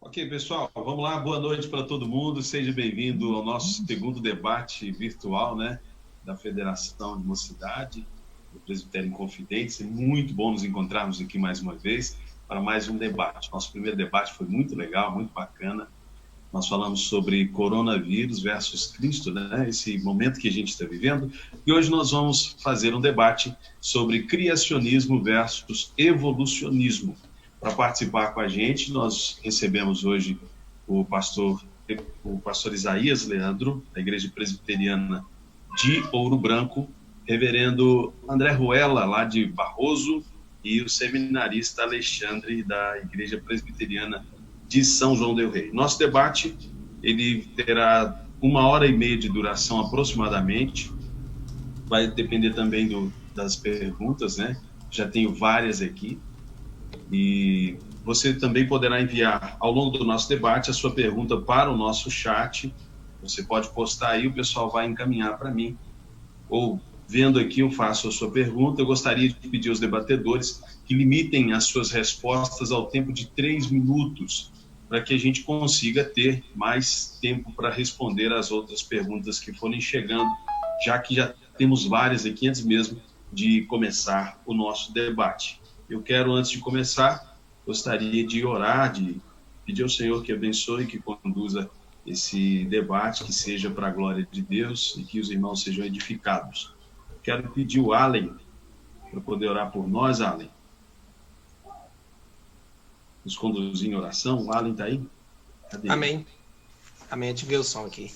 Ok, pessoal, vamos lá. Boa noite para todo mundo. Seja bem-vindo ao nosso segundo debate virtual, né, da Federação de Mocidade, do Presbitério Inconfidente. É muito bom nos encontrarmos aqui mais uma vez para mais um debate. Nosso primeiro debate foi muito legal, muito bacana. Nós falamos sobre coronavírus versus Cristo, né, esse momento que a gente está vivendo. E hoje nós vamos fazer um debate sobre criacionismo versus evolucionismo. Para participar com a gente, nós recebemos hoje o pastor Isaías Leandro, da Igreja Presbiteriana de Ouro Branco, reverendo André Ruela, lá de Barroso, e o seminarista Alexandre, da Igreja Presbiteriana de São João del Rei. Nosso debate ele terá 1h30 de duração aproximadamente, vai depender também das perguntas, né? Já tenho várias aqui. E você também poderá enviar, ao longo do nosso debate, a sua pergunta para o nosso chat. Você pode postar aí, o pessoal vai encaminhar para mim. Ou, vendo aqui, eu faço a sua pergunta. Eu gostaria de pedir aos debatedores que limitem as suas respostas ao tempo de 3 minutos, para que a gente consiga ter mais tempo para responder as outras perguntas que forem chegando, já que já temos várias aqui antes mesmo de começar o nosso debate. Eu quero, antes de começar, gostaria de orar, de pedir ao Senhor que abençoe, que conduza esse debate, que seja para a glória de Deus e que os irmãos sejam edificados. Quero pedir o Allen para poder orar por nós, Allen. Nos conduzir em oração. O Allen está aí? Cadê? Amém. Amém. Ativei o som aqui.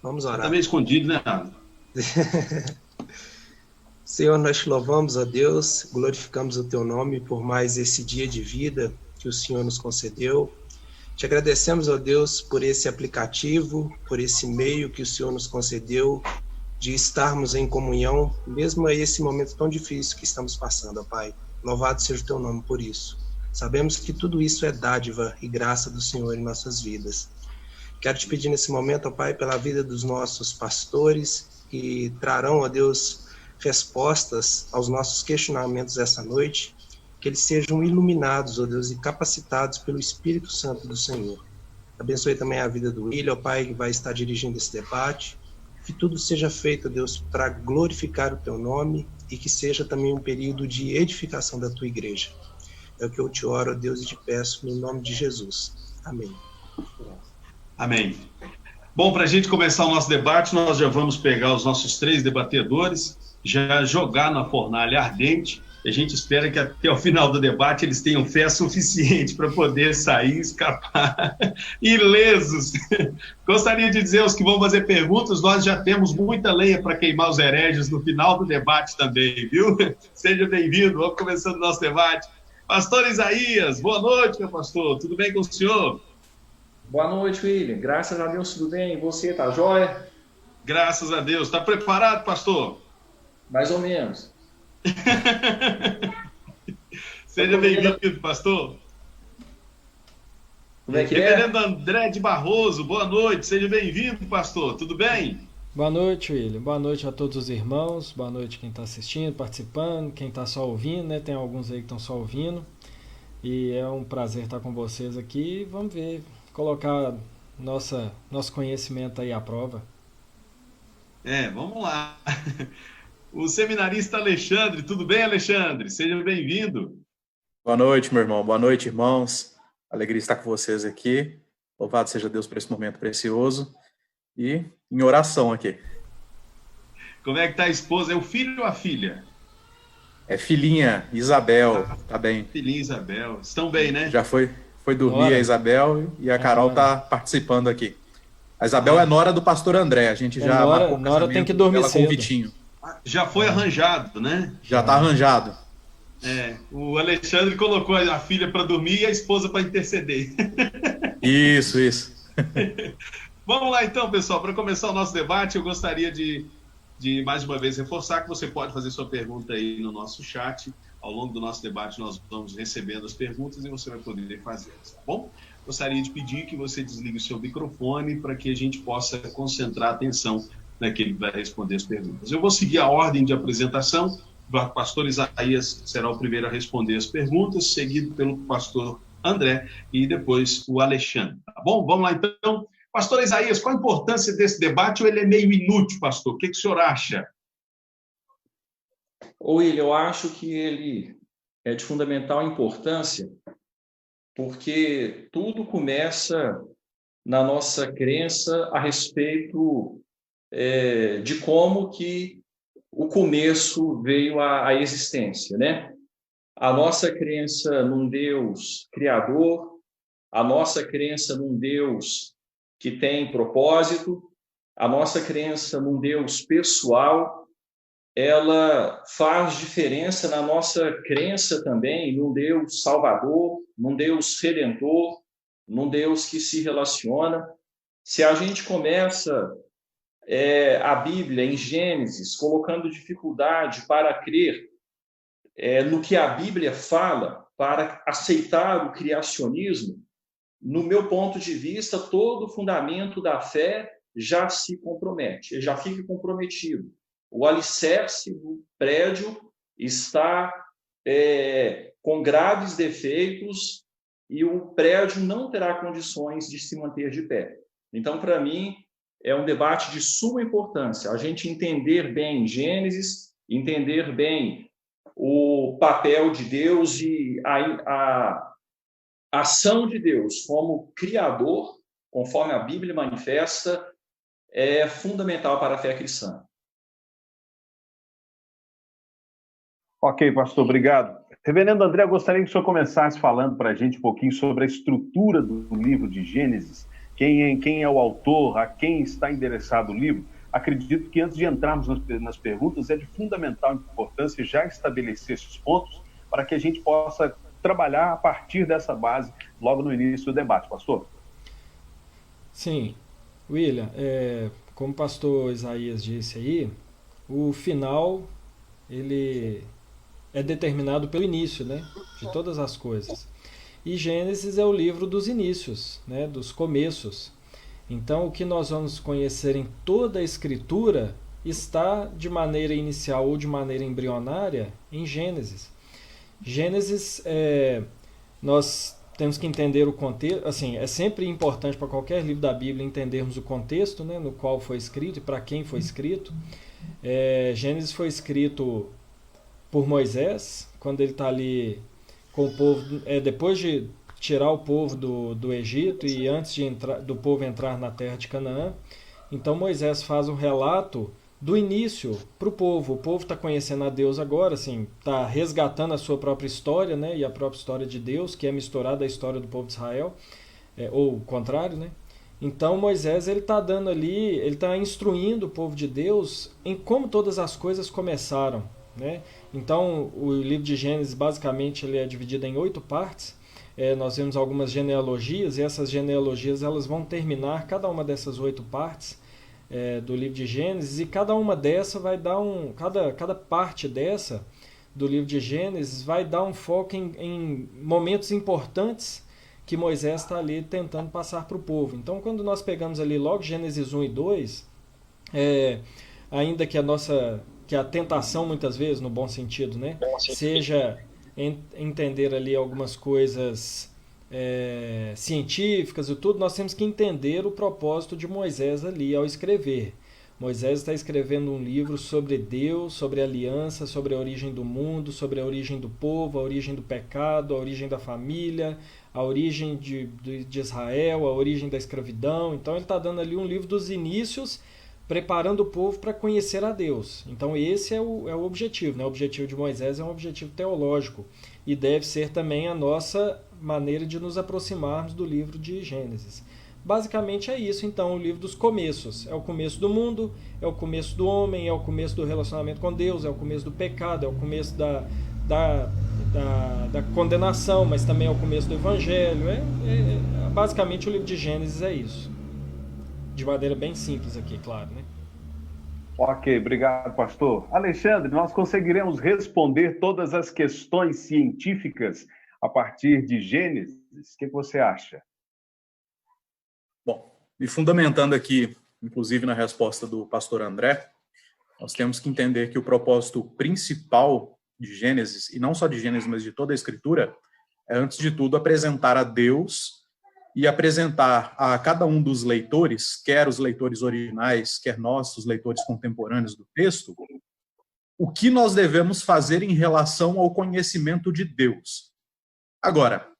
Vamos orar. Está meio escondido, né, Allen? Senhor, nós te louvamos, a Deus, glorificamos o teu nome por mais esse dia de vida que o Senhor nos concedeu. Te agradecemos, ó Deus, por esse aplicativo, por esse meio que o Senhor nos concedeu de estarmos em comunhão, mesmo a esse momento tão difícil que estamos passando, ó Pai. Louvado seja o teu nome por isso. Sabemos que tudo isso é dádiva e graça do Senhor em nossas vidas. Quero te pedir nesse momento, ó Pai, pela vida dos nossos pastores que trarão, ó Deus, respostas aos nossos questionamentos essa noite, que eles sejam iluminados, ó Deus, e capacitados pelo Espírito Santo do Senhor. Abençoe também a vida do William, ó Pai, que vai estar dirigindo esse debate, que tudo seja feito, ó Deus, para glorificar o teu nome e que seja também um período de edificação da tua igreja. É o que eu te oro, ó Deus, e te peço no nome de Jesus. Amém. Amém. Bom, para a gente começar o nosso debate, nós já vamos pegar os nossos 3 debatedores, já jogar na fornalha ardente. A gente espera que até o final do debate eles tenham fé suficiente para poder sair, escapar ilesos. Gostaria de dizer aos que vão fazer perguntas, nós já temos muita lenha para queimar os hereges no final do debate também, viu? Seja bem-vindo, vamos começando o nosso debate. Pastor Isaías, boa noite, meu pastor, tudo bem com o senhor? Boa noite, William, graças a Deus tudo bem, e você, tá jóia? Graças a Deus, está preparado, pastor? Mais ou menos. Seja bem-vindo, pastor. Como é que Reverendo André de Barroso, boa noite, seja bem-vindo, pastor, tudo bem? Boa noite, William, boa noite a todos os irmãos, boa noite quem está assistindo, participando, quem está só ouvindo, né? Tem alguns aí que estão só ouvindo, e é um prazer estar com vocês aqui. Vamos ver, colocar nosso conhecimento aí à prova. Vamos lá. O seminarista Alexandre, tudo bem, Alexandre? Seja bem-vindo. Boa noite, meu irmão. Boa noite, irmãos. Alegria estar com vocês aqui. Louvado seja Deus por esse momento precioso. E em oração aqui. Como é que está a esposa? É o filho ou a filha? É filhinha, Isabel. Tá bem. Filhinha Isabel. Estão bem, né? Já foi dormir a Isabel e a Carol está participando aqui. A Isabel é nora do pastor André. A gente já marcou o casamento tem que dormir cedo. Com o Vitinho. Já foi arranjado, né? Já está arranjado. O Alexandre colocou a filha para dormir e a esposa para interceder. Isso. Vamos lá então, pessoal. Para começar o nosso debate, eu gostaria de mais uma vez reforçar que você pode fazer sua pergunta aí no nosso chat. Ao longo do nosso debate, nós vamos recebendo as perguntas e você vai poder fazer, tá bom? Gostaria de pedir que você desligue o seu microfone para que a gente possa concentrar a atenção naquele que vai responder as perguntas. Eu vou seguir a ordem de apresentação. O pastor Isaías será o primeiro a responder as perguntas, seguido pelo pastor André e depois o Alexandre. Tá bom? Vamos lá, então. Pastor Isaías, qual a importância desse debate ou ele é meio inútil, pastor? O que o senhor acha? William, eu acho que ele é de fundamental importância, porque tudo começa na nossa crença a respeito de como que o começo veio à existência, né? A nossa crença num Deus criador, a nossa crença num Deus que tem propósito, a nossa crença num Deus pessoal, ela faz diferença na nossa crença também num Deus salvador, num Deus redentor, num Deus que se relaciona. Se a gente começa a Bíblia em Gênesis colocando dificuldade para crer no que a Bíblia fala, para aceitar o criacionismo, no meu ponto de vista, todo o fundamento da fé já se compromete, já fica comprometido. O alicerce do prédio está com graves defeitos e o prédio não terá condições de se manter de pé. Então, para mim, é um debate de suma importância. A gente entender bem Gênesis, entender bem o papel de Deus e a ação de Deus como Criador, conforme a Bíblia manifesta, é fundamental para a fé cristã. Ok, pastor, obrigado. Reverendo André, eu gostaria que o senhor começasse falando para a gente um pouquinho sobre a estrutura do livro de Gênesis, quem é o autor, a quem está endereçado o livro. Acredito que antes de entrarmos nas perguntas, é de fundamental importância já estabelecer esses pontos para que a gente possa trabalhar a partir dessa base logo no início do debate, pastor. Sim, William, como o pastor Isaías disse aí, o final ele é determinado pelo início, né, de todas as coisas. E Gênesis é o livro dos inícios, né, dos começos. Então, o que nós vamos conhecer em toda a Escritura está de maneira inicial ou de maneira embrionária em Gênesis. Gênesis, nós temos que entender o contexto, assim, é sempre importante para qualquer livro da Bíblia entendermos o contexto, né, no qual foi escrito e para quem foi escrito. Gênesis foi escrito por Moisés, quando ele está ali com o povo, depois de tirar o povo do Egito e antes do povo entrar na terra de Canaã. Então Moisés faz um relato do início para o povo. O povo está conhecendo a Deus agora, assim, está resgatando a sua própria história, né, e a própria história de Deus, que é misturada à história do povo de Israel, ou o contrário, né? Então Moisés ele está dando ali, ele está instruindo o povo de Deus em como todas as coisas começaram, né? Então o livro de Gênesis basicamente ele é dividido em 8 partes. Nós vemos algumas genealogias e essas genealogias elas vão terminar cada uma dessas 8 partes do livro de Gênesis, e cada uma dessa vai dar cada parte dessa do livro de Gênesis vai dar um foco em momentos importantes que Moisés está ali tentando passar para o povo. Então, quando nós pegamos ali logo Gênesis 1 e 2, ainda que a tentação muitas vezes, no bom sentido, né, seja entender ali algumas coisas científicas e tudo, nós temos que entender o propósito de Moisés ali ao escrever. Moisés está escrevendo um livro sobre Deus, sobre a aliança, sobre a origem do mundo, sobre a origem do povo, a origem do pecado, a origem da família, a origem de Israel, a origem da escravidão. Então ele está dando ali um livro dos inícios, preparando o povo para conhecer a Deus. Então esse é o objetivo, né? O objetivo de Moisés é um objetivo teológico e deve ser também a nossa maneira de nos aproximarmos do livro de Gênesis. Basicamente é isso, então, o livro dos começos. É o começo do mundo, é o começo do homem, é o começo do relacionamento com Deus, é o começo do pecado, é o começo da condenação, mas também é o começo do evangelho. Basicamente o livro de Gênesis é isso. De maneira bem simples aqui, claro, né? Ok, obrigado, pastor. Alexandre, nós conseguiremos responder todas as questões científicas a partir de Gênesis? O que você acha? Bom, e fundamentando aqui, inclusive na resposta do pastor André, nós temos que entender que o propósito principal de Gênesis, e não só de Gênesis, mas de toda a Escritura, é, antes de tudo, apresentar a Deus e apresentar a cada um dos leitores, quer os leitores originais, quer nós, os leitores contemporâneos do texto, o que nós devemos fazer em relação ao conhecimento de Deus. Agora,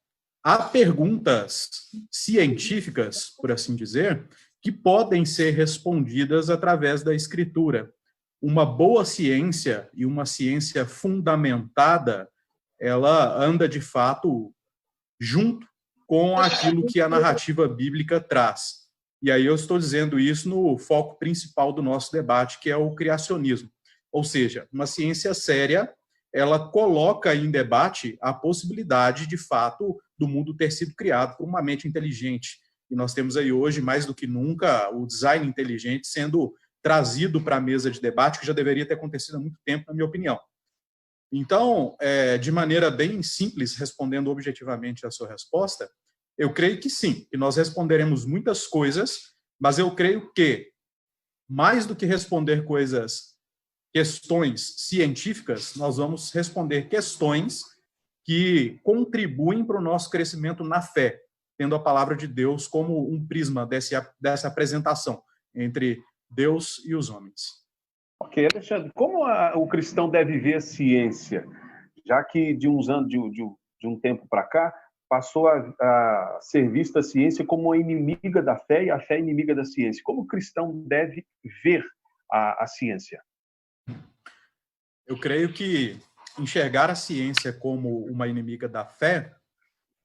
há perguntas científicas, por assim dizer, que podem ser respondidas através da Escritura. Uma boa ciência e uma ciência fundamentada, ela anda, de fato, junto com aquilo que a narrativa bíblica traz. E aí eu estou dizendo isso no foco principal do nosso debate, que é o criacionismo. Ou seja, uma ciência séria, ela coloca em debate a possibilidade, de fato, do mundo ter sido criado por uma mente inteligente. E nós temos aí hoje, mais do que nunca, o design inteligente sendo trazido para a mesa de debate, que já deveria ter acontecido há muito tempo, na minha opinião. Então, de maneira bem simples, respondendo objetivamente a sua resposta, eu creio que sim, que nós responderemos muitas coisas, mas eu creio que, mais do que responder questões científicas, nós vamos responder questões que contribuem para o nosso crescimento na fé, tendo a palavra de Deus como um prisma dessa apresentação entre Deus e os homens. Ok, Alexandre, como o cristão deve ver a ciência? Já que de uns anos, de um tempo para cá, passou a ser vista a ciência como a inimiga da fé e a fé inimiga da ciência. Como o cristão deve ver a ciência? Eu creio que enxergar a ciência como uma inimiga da fé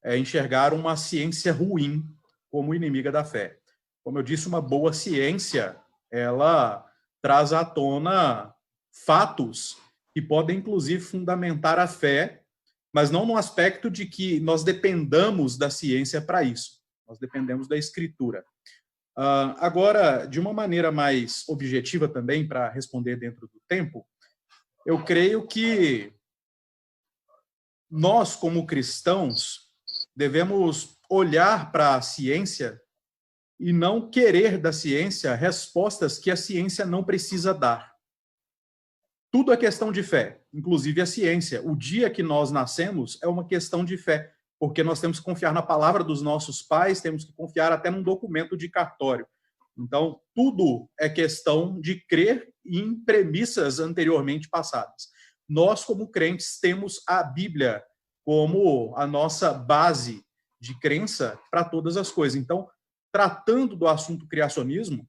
é enxergar uma ciência ruim como inimiga da fé. Como eu disse, uma boa ciência, ela traz à tona fatos que podem, inclusive, fundamentar a fé, mas não no aspecto de que nós dependamos da ciência para isso. Nós dependemos da Escritura. Agora, de uma maneira mais objetiva também, para responder dentro do tempo, eu creio que nós, como cristãos, devemos olhar para a ciência e não querer da ciência respostas que a ciência não precisa dar. Tudo é questão de fé, inclusive a ciência. O dia que nós nascemos é uma questão de fé, porque nós temos que confiar na palavra dos nossos pais, temos que confiar até num documento de cartório. Então, tudo é questão de crer em premissas anteriormente passadas. Nós, como crentes, temos a Bíblia como a nossa base de crença para todas as coisas. Então, tratando do assunto criacionismo,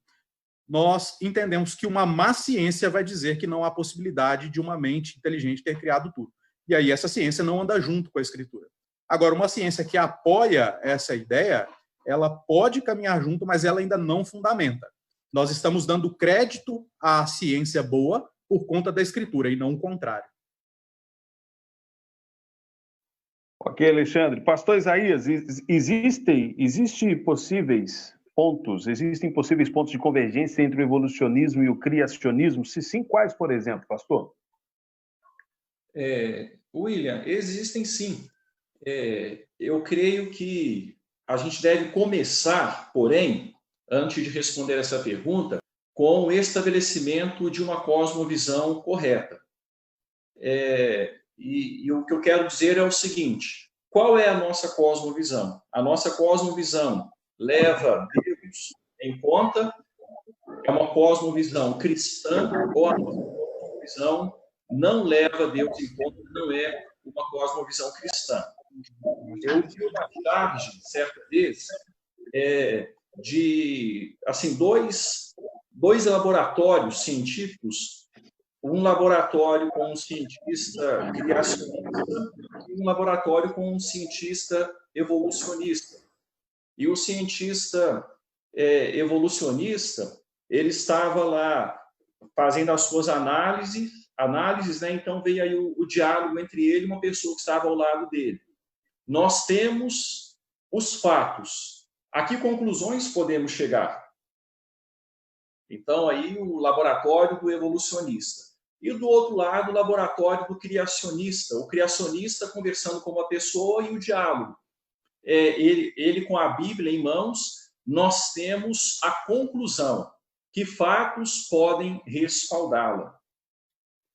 nós entendemos que uma má ciência vai dizer que não há possibilidade de uma mente inteligente ter criado tudo. E aí essa ciência não anda junto com a Escritura. Agora, uma ciência que apoia essa ideia, ela pode caminhar junto, mas ela ainda não fundamenta. Nós estamos dando crédito à ciência boa por conta da Escritura, e não o contrário. Ok, Alexandre. Pastor Isaías, existem possíveis pontos de convergência entre o evolucionismo e o criacionismo? Se sim, quais, por exemplo, pastor? William, existem sim. Eu creio que a gente deve começar, porém, antes de responder essa pergunta, com o estabelecimento de uma cosmovisão correta. E o que eu quero dizer é o seguinte: qual é a nossa cosmovisão? A nossa cosmovisão leva Deus em conta? É uma cosmovisão cristã ou a nossa cosmovisão não leva Deus em conta, não é uma cosmovisão cristã? Eu vi uma charge, certa vez, de dois laboratórios científicos, um laboratório com um cientista criacionista e um laboratório com um cientista evolucionista. E o cientista evolucionista, ele estava lá fazendo as suas análises, né? Então veio aí o diálogo entre ele e uma pessoa que estava ao lado dele. Nós temos os fatos. A que conclusões podemos chegar? Então, aí o laboratório do evolucionista. E do outro lado, o laboratório do criacionista. O criacionista conversando com uma pessoa e o diálogo. Ele com a Bíblia em mãos, nós temos a conclusão. Que fatos podem respaldá-la?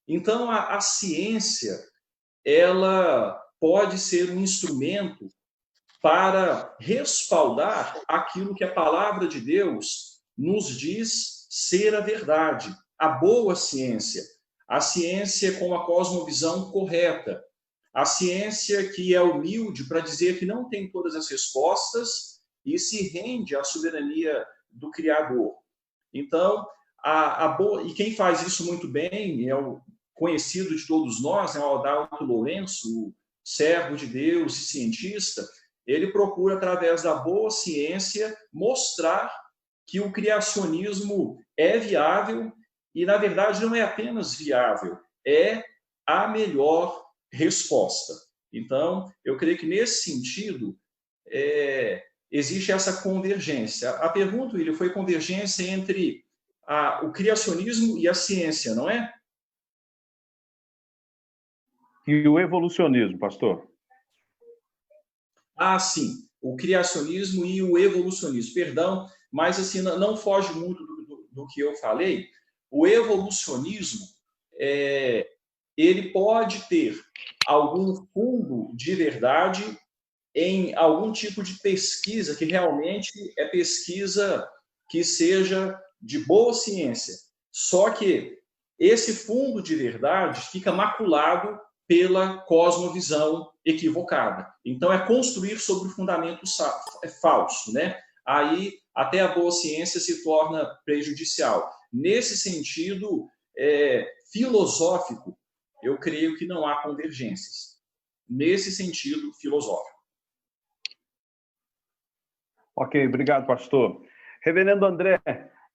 Então, a ciência, ela pode ser um instrumento para respaldar aquilo que a palavra de Deus nos diz ser a verdade, a boa ciência, a ciência com a cosmovisão correta, a ciência que é humilde para dizer que não tem todas as respostas e se rende à soberania do Criador. Então, e quem faz isso muito bem é o conhecido de todos nós, o Adalto Lourenço, o servo de Deus e cientista. Ele procura, através da boa ciência, mostrar que o criacionismo é viável e, na verdade, não é apenas viável, é a melhor resposta. Então, eu creio que, nesse sentido, existe essa convergência. A pergunta, William, foi convergência entre o criacionismo e a ciência, não é? E o evolucionismo, pastor? Sim, o criacionismo e o evolucionismo. Perdão, mas assim, não foge muito do que eu falei. O evolucionismo, ele pode ter algum fundo de verdade em algum tipo de pesquisa que realmente é pesquisa que seja de boa ciência. Só que esse fundo de verdade fica maculado pela cosmovisão equivocada. Então, é construir sobre o fundamento falso, né? Aí, até a boa ciência se torna prejudicial. Nesse sentido filosófico, eu creio que não há convergências. Nesse sentido filosófico. Ok, obrigado, pastor. Reverendo André,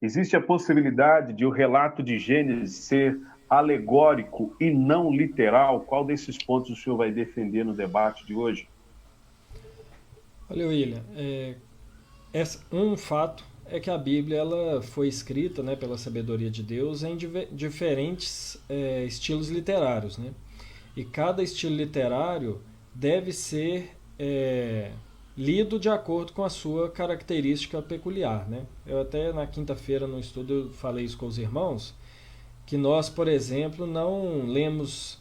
existe a possibilidade de o relato de Gênesis ser alegórico e não literal? Qual desses pontos o senhor vai defender no debate de hoje? Olha, William, um fato é que a Bíblia ela foi escrita, né, pela sabedoria de Deus em diferentes estilos literários, né? E cada estilo literário deve ser lido de acordo com a sua característica peculiar, né? Eu até na quinta-feira no estudo eu falei isso com os irmãos, que nós, por exemplo, não lemos,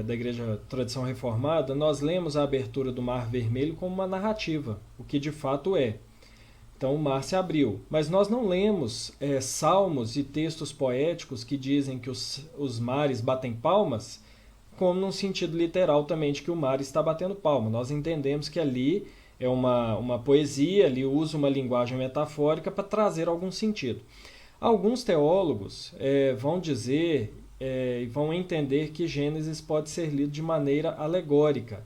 da Igreja Tradição Reformada, nós lemos a abertura do Mar Vermelho como uma narrativa, o que de fato é. Então o mar se abriu. Mas nós não lemos salmos e textos poéticos que dizem que os mares batem palmas, como num sentido literal também de que o mar está batendo palma. Nós entendemos que ali é uma poesia, ali usa uma linguagem metafórica para trazer algum sentido. Alguns teólogos vão dizer e vão entender que Gênesis pode ser lido de maneira alegórica,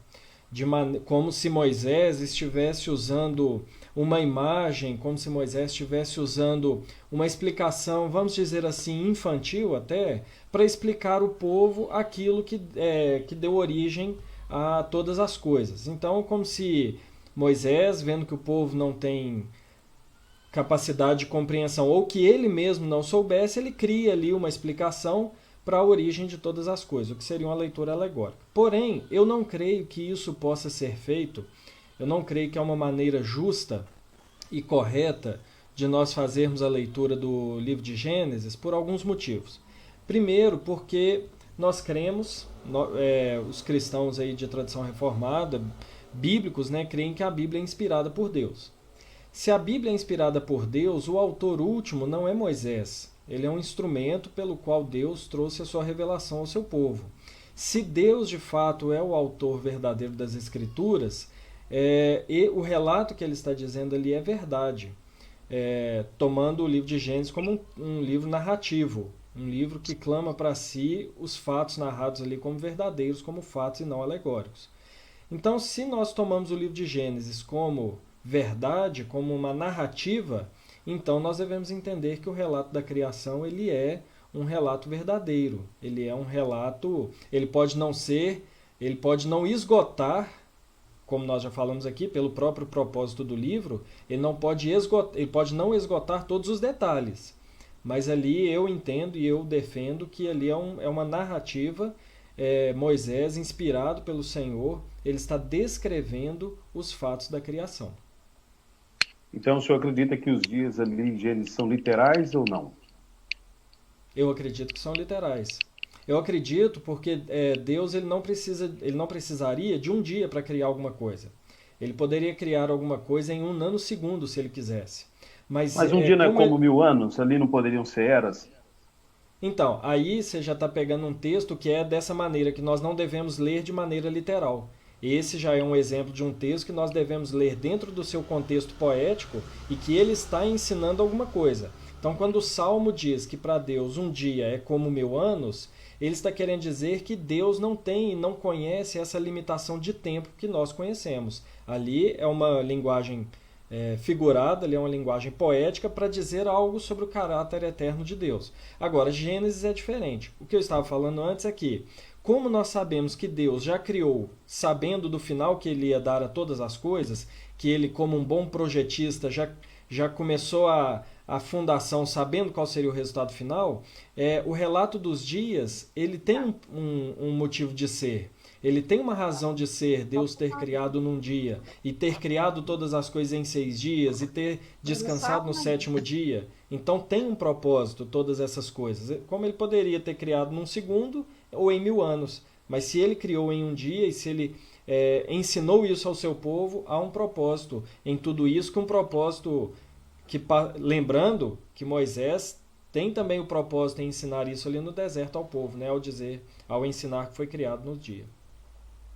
como se Moisés estivesse usando uma imagem, como se Moisés estivesse usando uma explicação, vamos dizer assim, infantil até, para explicar ao povo aquilo que deu origem a todas as coisas. Então, como se Moisés, vendo que o povo não tem capacidade de compreensão, ou que ele mesmo não soubesse, ele cria ali uma explicação para a origem de todas as coisas, o que seria uma leitura alegórica. Porém, eu não creio que isso possa ser feito, eu não creio que é uma maneira justa e correta de nós fazermos a leitura do livro de Gênesis por alguns motivos. Primeiro, porque nós cremos, os cristãos aí de tradição reformada, bíblicos, né, creem que a Bíblia é inspirada por Deus. Se a Bíblia é inspirada por Deus, o autor último não é Moisés. Ele é um instrumento pelo qual Deus trouxe a sua revelação ao seu povo. Se Deus, de fato, é o autor verdadeiro das Escrituras, e o relato que ele está dizendo ali é verdade. Tomando o livro de Gênesis como um livro narrativo, um livro que clama para si os fatos narrados ali como verdadeiros, como fatos e não alegóricos. Então, se nós tomamos o livro de Gênesis como verdade, como uma narrativa, então nós devemos entender que o relato da criação ele é um relato verdadeiro. Ele é um relato, ele pode não esgotar, como nós já falamos aqui, pelo próprio propósito do livro, ele pode não esgotar todos os detalhes. Mas ali eu entendo e eu defendo que ali é uma narrativa, Moisés, inspirado pelo Senhor, ele está descrevendo os fatos da criação. Então, o senhor acredita que os dias ali em Gênesis são literais ou não? Eu acredito que são literais. Eu acredito porque Deus ele não precisaria de um dia para criar alguma coisa. Ele poderia criar alguma coisa em 1 nanosegundo, se ele quisesse. Mas um dia não é como 1000 anos? Ali não poderiam ser eras? Então, aí você já está pegando um texto que é dessa maneira, que nós não devemos ler de maneira literal. Esse já é um exemplo de um texto que nós devemos ler dentro do seu contexto poético e que ele está ensinando alguma coisa. Então, quando o Salmo diz que para Deus um dia é como 1000 anos, ele está querendo dizer que Deus não tem e não conhece essa limitação de tempo que nós conhecemos. Ali é uma linguagem figurada, ali é uma linguagem poética para dizer algo sobre o caráter eterno de Deus. Agora, Gênesis é diferente. O que eu estava falando antes é que, como nós sabemos que Deus já criou, sabendo do final que ele ia dar a todas as coisas, que ele, como um bom projetista, já começou a fundação sabendo qual seria o resultado final, o relato dos dias ele tem um motivo de ser. Ele tem uma razão de ser, Deus ter criado num dia, e ter criado todas as coisas em 6 dias, e ter descansado no 7º dia. Então tem um propósito, todas essas coisas. Como ele poderia ter criado num segundo ou em 1000 anos. Mas se ele criou em um dia, e se ele ensinou isso ao seu povo, há um propósito em tudo isso, que um propósito que, lembrando que Moisés tem também o propósito em ensinar isso ali no deserto ao povo, né? Ao ensinar que foi criado no dia.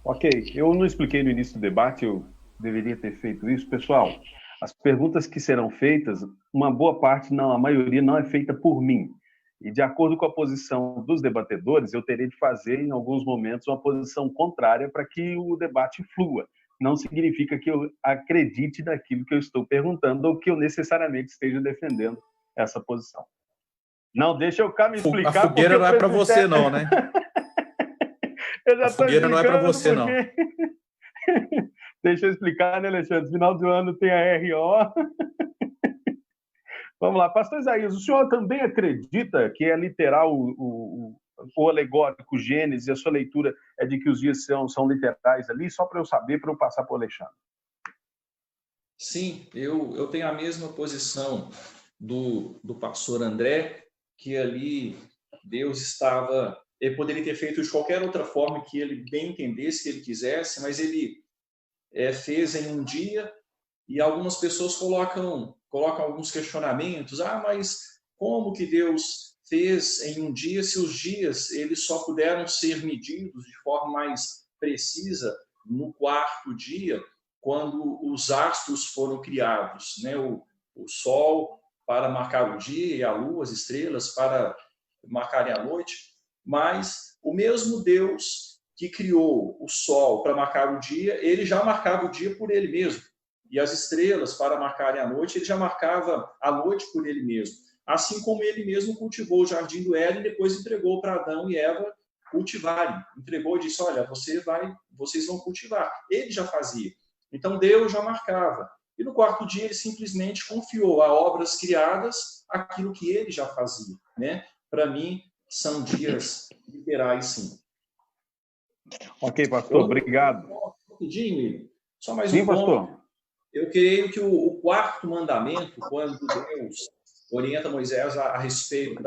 Ok, eu não expliquei no início do debate, eu deveria ter feito isso. Pessoal, as perguntas que serão feitas, uma boa parte, não, a maioria não é feita por mim. E de acordo com a posição dos debatedores, eu terei de fazer, em alguns momentos, uma posição contrária para que o debate flua. Não significa que eu acredite naquilo que eu estou perguntando ou que eu necessariamente esteja defendendo essa posição. Não, deixa eu cá me explicar. A fogueira não é para você, não, né? A fogueira não é para você, não. Deixa eu explicar, né, Alexandre? Final do ano tem a RO. Vamos lá. Pastor Isaías, o senhor também acredita que é literal o alegórico Gênesis, a sua leitura é de que os dias são literais ali? Só para eu saber, para eu passar para o Alexandre. Sim, eu tenho a mesma posição do pastor André, que ali Deus estava... Ele poderia ter feito de qualquer outra forma que ele bem entendesse, que ele quisesse, mas ele fez em um dia, e algumas pessoas colocam alguns questionamentos. Mas como que Deus fez em um dia, se os dias eles só puderam ser medidos de forma mais precisa no 4º dia, quando os astros foram criados, né? O Sol para marcar o dia e a Lua, as estrelas para marcarem a noite. Mas o mesmo Deus que criou o Sol para marcar o dia, ele já marcava o dia por ele mesmo. E as estrelas para marcarem a noite, ele já marcava a noite por ele mesmo. Assim como ele mesmo cultivou o jardim do Éden e depois entregou para Adão e Eva cultivarem. Entregou e disse, olha, vocês vão cultivar. Ele já fazia. Então Deus já marcava. E no 4º dia ele simplesmente confiou a obras criadas aquilo que ele já fazia, né? Para mim, são dias literais, sim. Ok, pastor, obrigado. Rapidinho, só mais sim, um ponto. pastor. Eu creio que o 4º mandamento, quando Deus orienta Moisés a respeito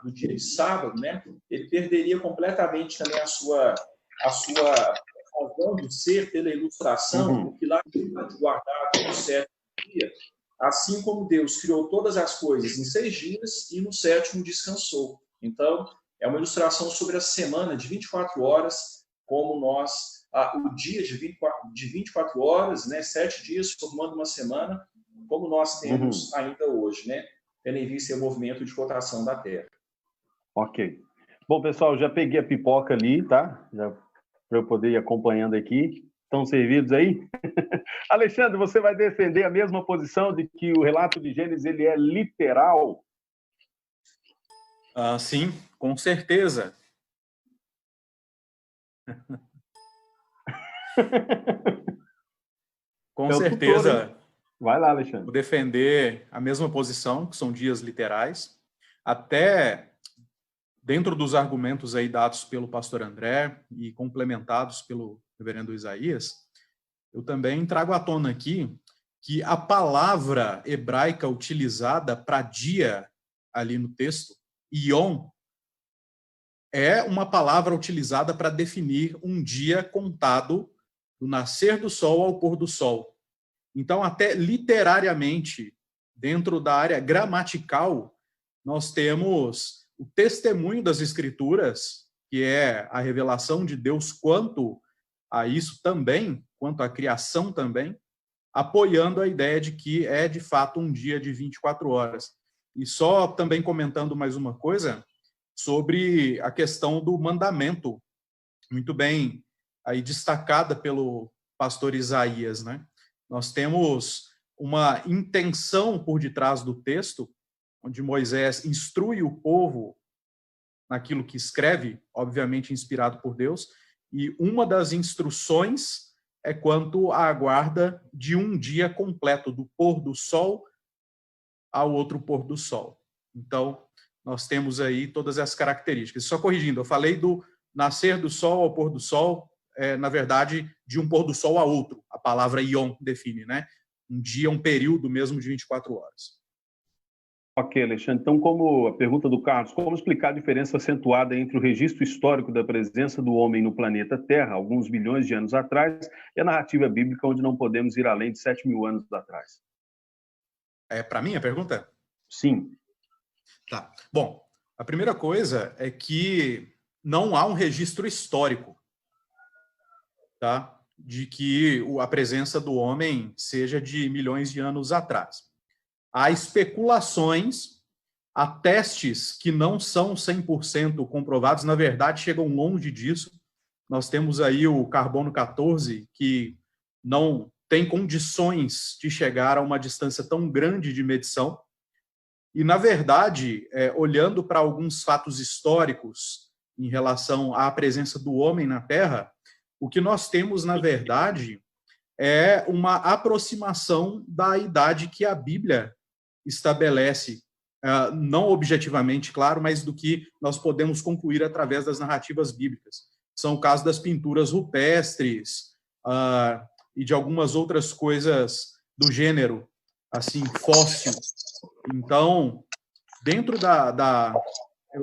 do dia de sábado, né? Ele perderia completamente também a sua razão de ser pela ilustração, porque lá ele está guardado no 7º dia, assim como Deus criou todas as coisas em 6 dias e no 7º descansou. Então, é uma ilustração sobre a semana de 24 horas, como nós, o dia de 24 horas, né, 7 dias formando uma semana, como nós temos ainda hoje, né, tendo em vista o movimento de rotação da Terra. Ok. Bom, pessoal, já peguei a pipoca ali, tá? Já para eu poder ir acompanhando aqui. Estão servidos aí? Alexandre, você vai defender a mesma posição de que o relato de Gênesis ele é literal? Sim, com certeza. Com certeza. Tutor, vai lá, Alexandre. Vou defender a mesma posição, que são dias literais. Até dentro dos argumentos aí dados pelo pastor André e complementados pelo reverendo Isaías, eu também trago à tona aqui que a palavra hebraica utilizada para dia ali no texto, Yom, é uma palavra utilizada para definir um dia contado do nascer do sol ao pôr do sol. Então, até literariamente, dentro da área gramatical, nós temos o testemunho das Escrituras, que é a revelação de Deus quanto a isso também, quanto à criação também, apoiando a ideia de que é, de fato, um dia de 24 horas. E só também comentando mais uma coisa sobre a questão do mandamento, muito bem aí destacada pelo pastor Isaías, né? Nós temos uma intenção por detrás do texto, onde Moisés instrui o povo naquilo que escreve, obviamente inspirado por Deus, e uma das instruções é quanto à guarda de um dia completo, do pôr do sol ao outro pôr do sol. Então, nós temos aí todas as características. Só corrigindo, eu falei do nascer do sol ao pôr do sol, na verdade, de um pôr do sol a outro. A palavra ion define, né? Um dia, um período mesmo de 24 horas. Ok, Alexandre. Então, como a pergunta do Carlos, como explicar a diferença acentuada entre o registro histórico da presença do homem no planeta Terra, alguns milhões de anos atrás, e a narrativa bíblica, onde não podemos ir além de 7.000 anos atrás? É para mim a pergunta? Sim. Tá. Bom, a primeira coisa é que não há um registro histórico, tá? De que a presença do homem seja de milhões de anos atrás. Há especulações, há testes que não são 100% comprovados, na verdade chegam longe disso. Nós temos aí o carbono 14, que não tem condições de chegar a uma distância tão grande de medição. E, na verdade, olhando para alguns fatos históricos em relação à presença do homem na Terra, o que nós temos, na verdade, é uma aproximação da idade que a Bíblia estabelece, não objetivamente, claro, mas do que nós podemos concluir através das narrativas bíblicas. São o caso das pinturas rupestres e de algumas outras coisas do gênero, assim, fóssil. Então, dentro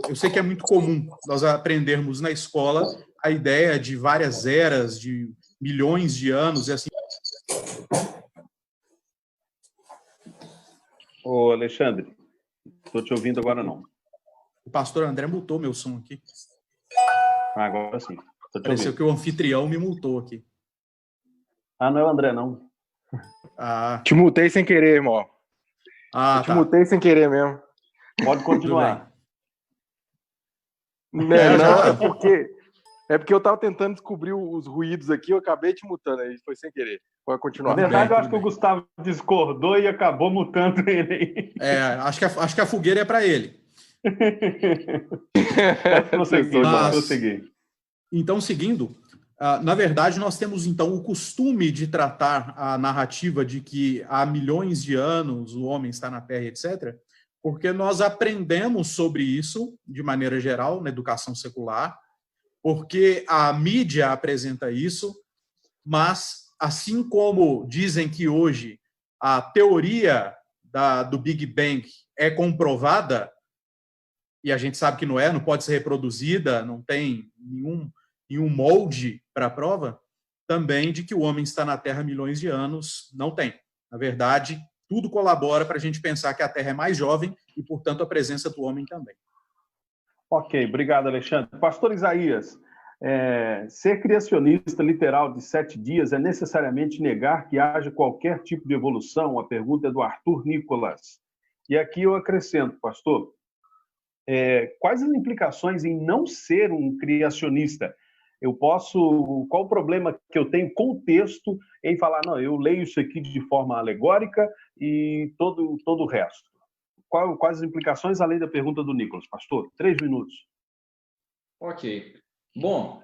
eu sei que é muito comum nós aprendermos na escola a ideia de várias eras, de milhões de anos, e assim. Ô, Alexandre, estou te ouvindo agora não. O pastor André multou meu som aqui. Agora sim. Pareceu que o anfitrião me multou aqui. Ah, não é o André, não. Te multei sem querer, irmão. Eu te multei sem querer mesmo. Pode continuar. Não, é porque eu tava tentando descobrir os ruídos aqui, eu acabei te mutando, aí foi sem querer. Pode continuar. Na verdade, eu acho que o Gustavo discordou e acabou mutando ele. Acho que a fogueira é para ele. Pode prosseguir. Então, seguindo, na verdade, nós temos, então, o costume de tratar a narrativa de que há milhões de anos o homem está na Terra, etc., porque nós aprendemos sobre isso, de maneira geral, na educação secular, porque a mídia apresenta isso, mas, assim como dizem que hoje a teoria do Big Bang é comprovada, e a gente sabe que não pode ser reproduzida, não tem nenhum molde para a prova, também de que o homem está na Terra há milhões de anos, não tem. Na verdade, tudo colabora para a gente pensar que a Terra é mais jovem e, portanto, a presença do homem também. Ok, obrigado, Alexandre. Pastor Isaías, ser criacionista literal de 7 dias é necessariamente negar que haja qualquer tipo de evolução? A pergunta é do Arthur Nicolas. E aqui eu acrescento, pastor, quais as implicações em não ser um criacionista? Qual o problema que eu tenho com o texto em falar, não, eu leio isso aqui de forma alegórica e todo o resto? Quais as implicações, além da pergunta do Nicolas? Pastor, 3 minutos. Ok. Bom,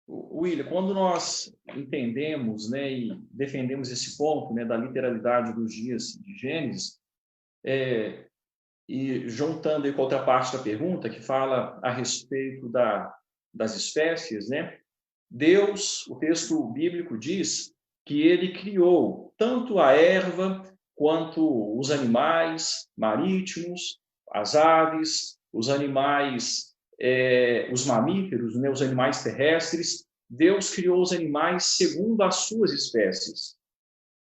William, quando nós entendemos, né, e defendemos esse ponto, né, da literalidade dos dias de Gênesis, e juntando aí com a outra parte da pergunta, que fala a respeito das espécies, né? Deus, o texto bíblico diz que ele criou tanto a erva quanto os animais marítimos, as aves, os animais os mamíferos, né, os animais terrestres. Deus criou os animais segundo as suas espécies.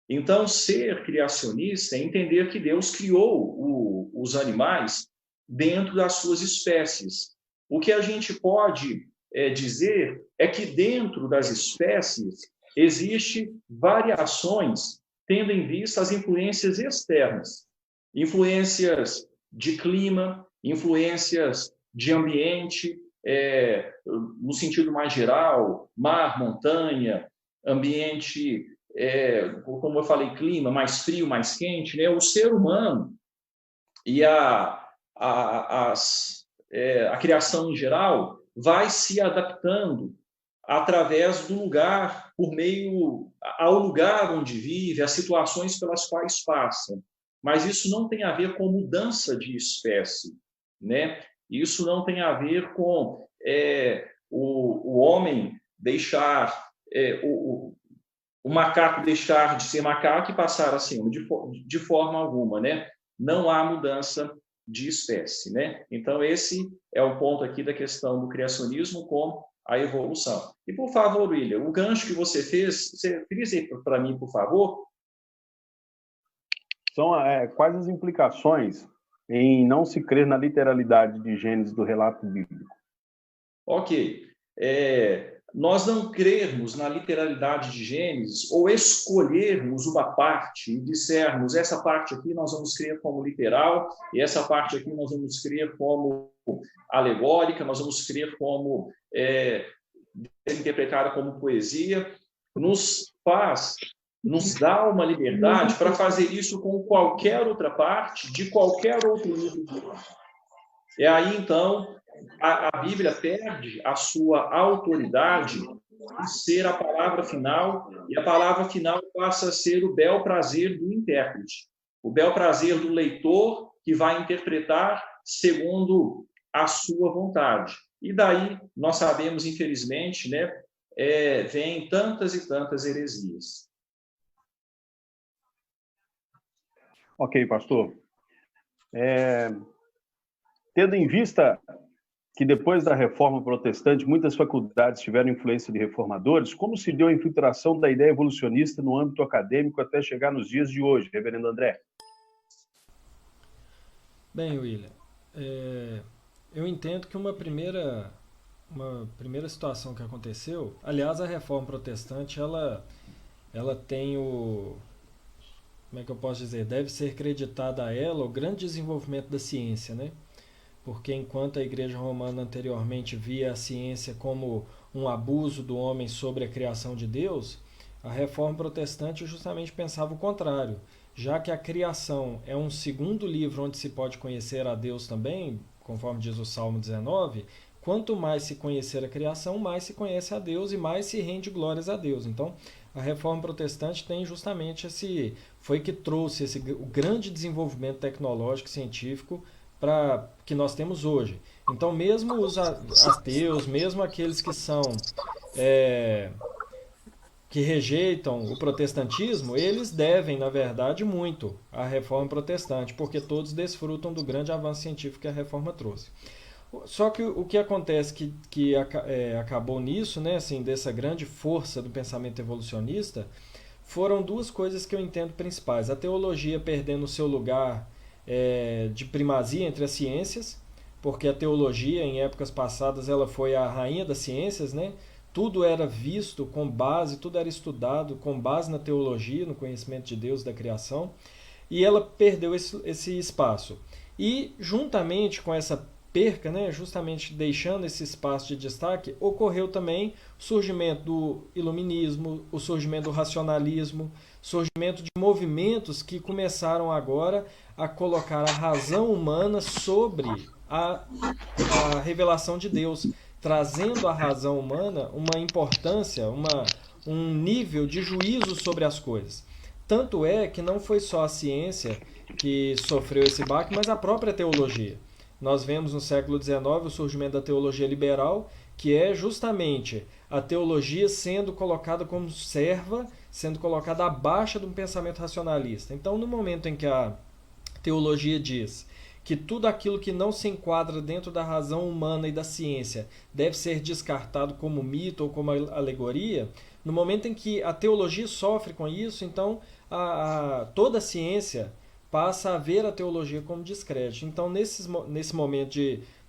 Então, ser criacionista é entender que Deus criou os animais dentro das suas espécies. O que a gente pode dizer é que dentro das espécies existem variações, tendo em vista as influências externas, influências de clima, influências de ambiente, no sentido mais geral, mar, montanha, ambiente, como eu falei, clima, mais frio, mais quente, né? O ser humano e a criação em geral vai se adaptando através do lugar, por meio ao lugar onde vive, as situações pelas quais passa. Mas isso não tem a ver com mudança de espécie, né? Isso não tem a ver com o homem deixar, o macaco deixar de ser macaco e passar a ser de forma alguma, né? Não há mudança de espécie, né? Então, esse é o ponto aqui da questão do criacionismo com a evolução. E, por favor, William, o gancho que você fez, você frisa aí para mim, por favor? São quais as implicações em não se crer na literalidade de Gênesis do relato bíblico? Ok. Nós não crermos na literalidade de Gênesis ou escolhermos uma parte e dissermos essa parte aqui nós vamos crer como literal e essa parte aqui nós vamos crer como alegórica, nós vamos crer como interpretada como poesia, nos dá uma liberdade para fazer isso com qualquer outra parte de qualquer outro livro. E aí, então, a Bíblia perde a sua autoridade de ser a palavra final, e a palavra final passa a ser o bel prazer do intérprete, o bel prazer do leitor que vai interpretar segundo a sua vontade. E daí, nós sabemos, infelizmente, né, vem tantas e tantas heresias. Ok, pastor. Tendo em vista que depois da Reforma Protestante muitas faculdades tiveram influência de reformadores, como se deu a infiltração da ideia evolucionista no âmbito acadêmico até chegar nos dias de hoje, reverendo André? Bem, William, eu entendo que uma primeira situação que aconteceu, aliás, a Reforma Protestante, ela tem como é que eu posso dizer, deve ser creditada a ela o grande desenvolvimento da ciência, né? Porque enquanto a Igreja Romana anteriormente via a ciência como um abuso do homem sobre a criação de Deus, a Reforma Protestante justamente pensava o contrário. Já que a criação é um segundo livro onde se pode conhecer a Deus também, conforme diz o Salmo 19, quanto mais se conhecer a criação, mais se conhece a Deus e mais se rende glórias a Deus. Então, a Reforma Protestante tem justamente foi que trouxe o grande desenvolvimento tecnológico e científico que nós temos hoje. Então, mesmo os ateus, mesmo aqueles que que rejeitam o protestantismo, eles devem, na verdade, muito à Reforma Protestante, porque todos desfrutam do grande avanço científico que a Reforma trouxe. Só que o que acontece que acabou nisso, né, assim, dessa grande força do pensamento evolucionista, foram duas coisas que eu entendo principais. A teologia perdendo o seu lugar de primazia entre as ciências, porque a teologia, em épocas passadas, ela foi a rainha das ciências, né? Tudo era visto com base, tudo era estudado com base na teologia, no conhecimento de Deus, da criação, e ela perdeu esse espaço. E, juntamente com essa perca, né, justamente deixando esse espaço de destaque, ocorreu também o surgimento do iluminismo, o surgimento do racionalismo, surgimento de movimentos que começaram agora a colocar a razão humana sobre a revelação de Deus, trazendo à razão humana uma importância, um nível de juízo sobre as coisas. Tanto é que não foi só a ciência que sofreu esse baque, mas a própria teologia. Nós vemos no século XIX o surgimento da teologia liberal, que é justamente a teologia sendo colocada como serva, sendo colocada abaixo de um pensamento racionalista. Então, no momento em que a teologia diz que tudo aquilo que não se enquadra dentro da razão humana e da ciência deve ser descartado como mito ou como alegoria, no momento em que a teologia sofre com isso, então toda a ciência passa a ver a teologia como descrédito. Então, nesse momento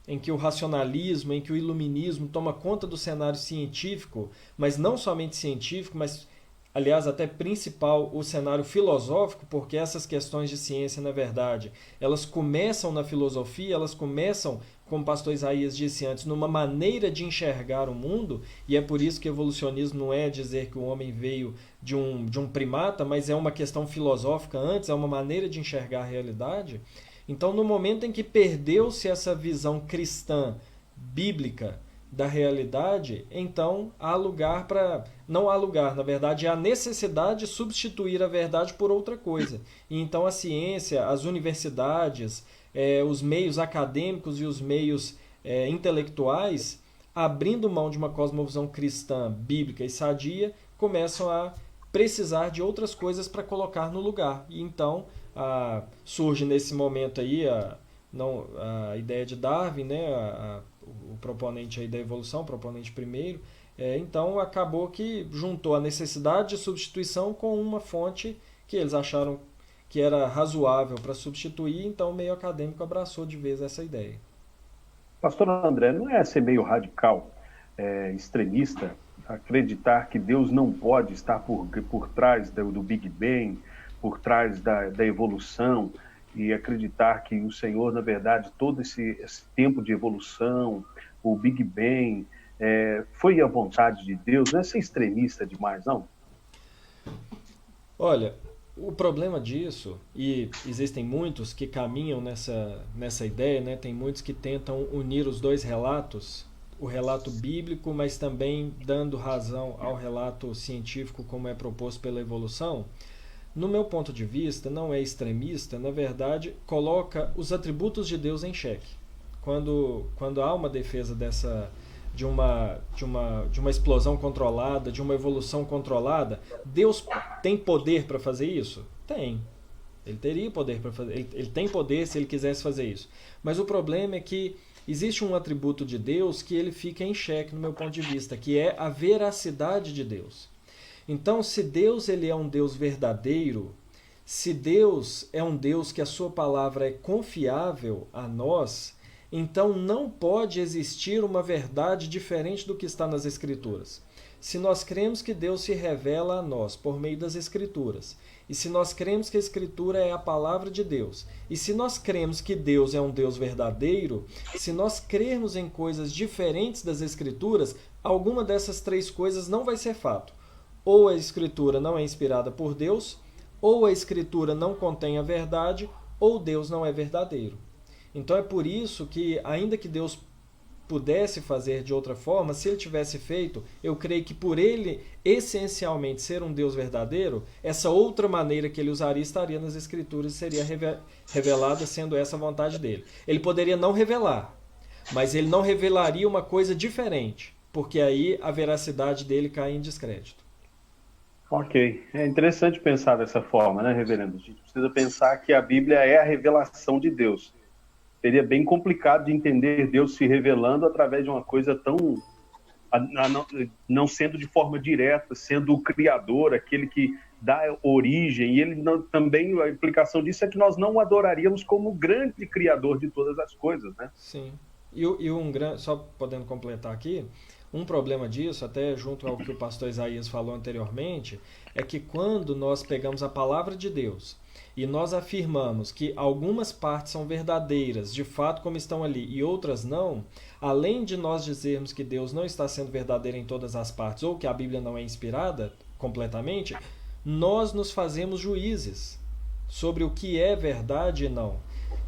em que o racionalismo, em que o iluminismo toma conta do cenário científico, mas não somente científico, mas, aliás, até principal, o cenário filosófico, porque essas questões de ciência, na verdade, elas começam na filosofia, elas começam, como o pastor Isaías disse antes, numa maneira de enxergar o mundo, e é por isso que evolucionismo não é dizer que o homem veio de um primata, mas é uma questão filosófica antes, é uma maneira de enxergar a realidade. Então, no momento em que perdeu-se essa visão cristã, bíblica, da realidade, então há lugar para... Não há lugar, na verdade, há necessidade de substituir a verdade por outra coisa. E então a ciência, as universidades, os meios acadêmicos e os meios intelectuais, abrindo mão de uma cosmovisão cristã, bíblica e sadia, começam a precisar de outras coisas para colocar no lugar. E então surge nesse momento aí a ideia de Darwin, né, o proponente aí da evolução, o proponente primeiro. Então acabou que juntou a necessidade de substituição com uma fonte que eles acharam que era razoável para substituir, então o meio acadêmico abraçou de vez essa ideia. Pastor André, não é ser meio radical, extremista, acreditar que Deus não pode estar por trás do Big Bang, por trás da evolução, e acreditar que o Senhor, na verdade, todo esse tempo de evolução, o Big Bang, foi a vontade de Deus? Não é ser extremista demais, não? Olha, o problema disso, e existem muitos que caminham nessa ideia, né? Tem muitos que tentam unir os dois relatos, o relato bíblico, mas também dando razão ao relato científico como é proposto pela evolução. No meu ponto de vista, não é extremista, na verdade, coloca os atributos de Deus em xeque. Quando há uma defesa de uma explosão controlada, de uma evolução controlada, Deus tem poder para fazer isso? Tem. Ele teria poder para fazer, ele tem poder se ele quisesse fazer isso. Mas o problema é que existe um atributo de Deus que ele fica em xeque, no meu ponto de vista, que é a veracidade de Deus. Então, se Deus ele é um Deus verdadeiro, se Deus é um Deus que a sua palavra é confiável a nós, então não pode existir uma verdade diferente do que está nas Escrituras. Se nós cremos que Deus se revela a nós por meio das Escrituras, e se nós cremos que a Escritura é a palavra de Deus, e se nós cremos que Deus é um Deus verdadeiro, se nós crermos em coisas diferentes das Escrituras, alguma dessas três coisas não vai ser fato. Ou a Escritura não é inspirada por Deus, ou a Escritura não contém a verdade, ou Deus não é verdadeiro. Então é por isso que, ainda que Deus pudesse fazer de outra forma, se ele tivesse feito, eu creio que por ele essencialmente ser um Deus verdadeiro, essa outra maneira que ele usaria estaria nas Escrituras e seria revelada sendo essa a vontade dele. Ele poderia não revelar, mas ele não revelaria uma coisa diferente, porque aí a veracidade dele cai em descrédito. Ok. É interessante pensar dessa forma, né, reverendo? A gente precisa pensar que a Bíblia é a revelação de Deus. Seria bem complicado de entender Deus se revelando através de uma coisa tão... não sendo de forma direta, sendo o Criador, aquele que dá origem. E ele não, também, a implicação disso é que nós não o adoraríamos como o grande Criador de todas as coisas, né? Sim. Só podendo completar aqui, um problema disso, até junto ao que o pastor Isaías falou anteriormente, é que quando nós pegamos a palavra de Deus e nós afirmamos que algumas partes são verdadeiras, de fato como estão ali, e outras não, além de nós dizermos que Deus não está sendo verdadeiro em todas as partes, ou que a Bíblia não é inspirada completamente, nós nos fazemos juízes sobre o que é verdade e não.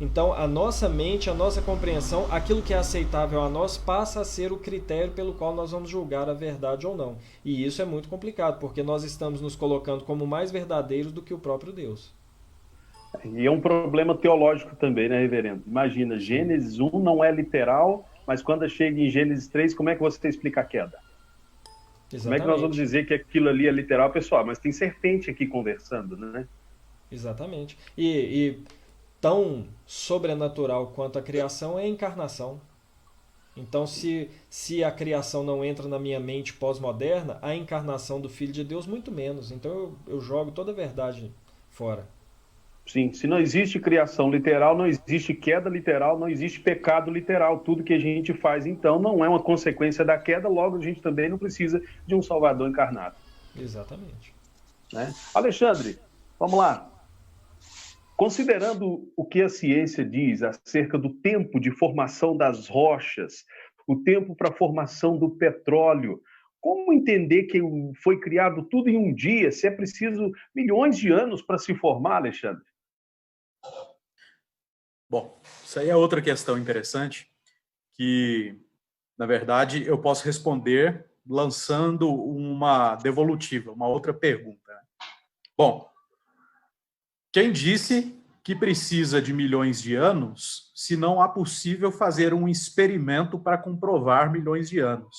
Então, a nossa mente, a nossa compreensão, aquilo que é aceitável a nós passa a ser o critério pelo qual nós vamos julgar a verdade ou não. E isso é muito complicado, porque nós estamos nos colocando como mais verdadeiros do que o próprio Deus. E é um problema teológico também, né, reverendo? Imagina, Gênesis 1 não é literal, mas quando chega em Gênesis 3, como é que você explica a queda? Exatamente. Como é que nós vamos dizer que aquilo ali é literal, pessoal? Mas tem serpente aqui conversando, né? Exatamente. E tão sobrenatural quanto a criação é a encarnação. Então, se a criação não entra na minha mente pós-moderna, a encarnação do Filho de Deus, muito menos. Então, eu jogo toda a verdade fora. Sim, se não existe criação literal, não existe queda literal, não existe pecado literal. Tudo que a gente faz, então, não é uma consequência da queda, logo a gente também não precisa de um Salvador encarnado. Exatamente. Né? Alexandre, vamos lá. Considerando o que a ciência diz acerca do tempo de formação das rochas, o tempo para a formação do petróleo, como entender que foi criado tudo em um dia, se é preciso milhões de anos para se formar, Alexandre? Bom, isso aí é outra questão interessante, que, na verdade, eu posso responder lançando uma devolutiva, uma outra pergunta. Bom, quem disse que precisa de milhões de anos se não há possível fazer um experimento para comprovar milhões de anos?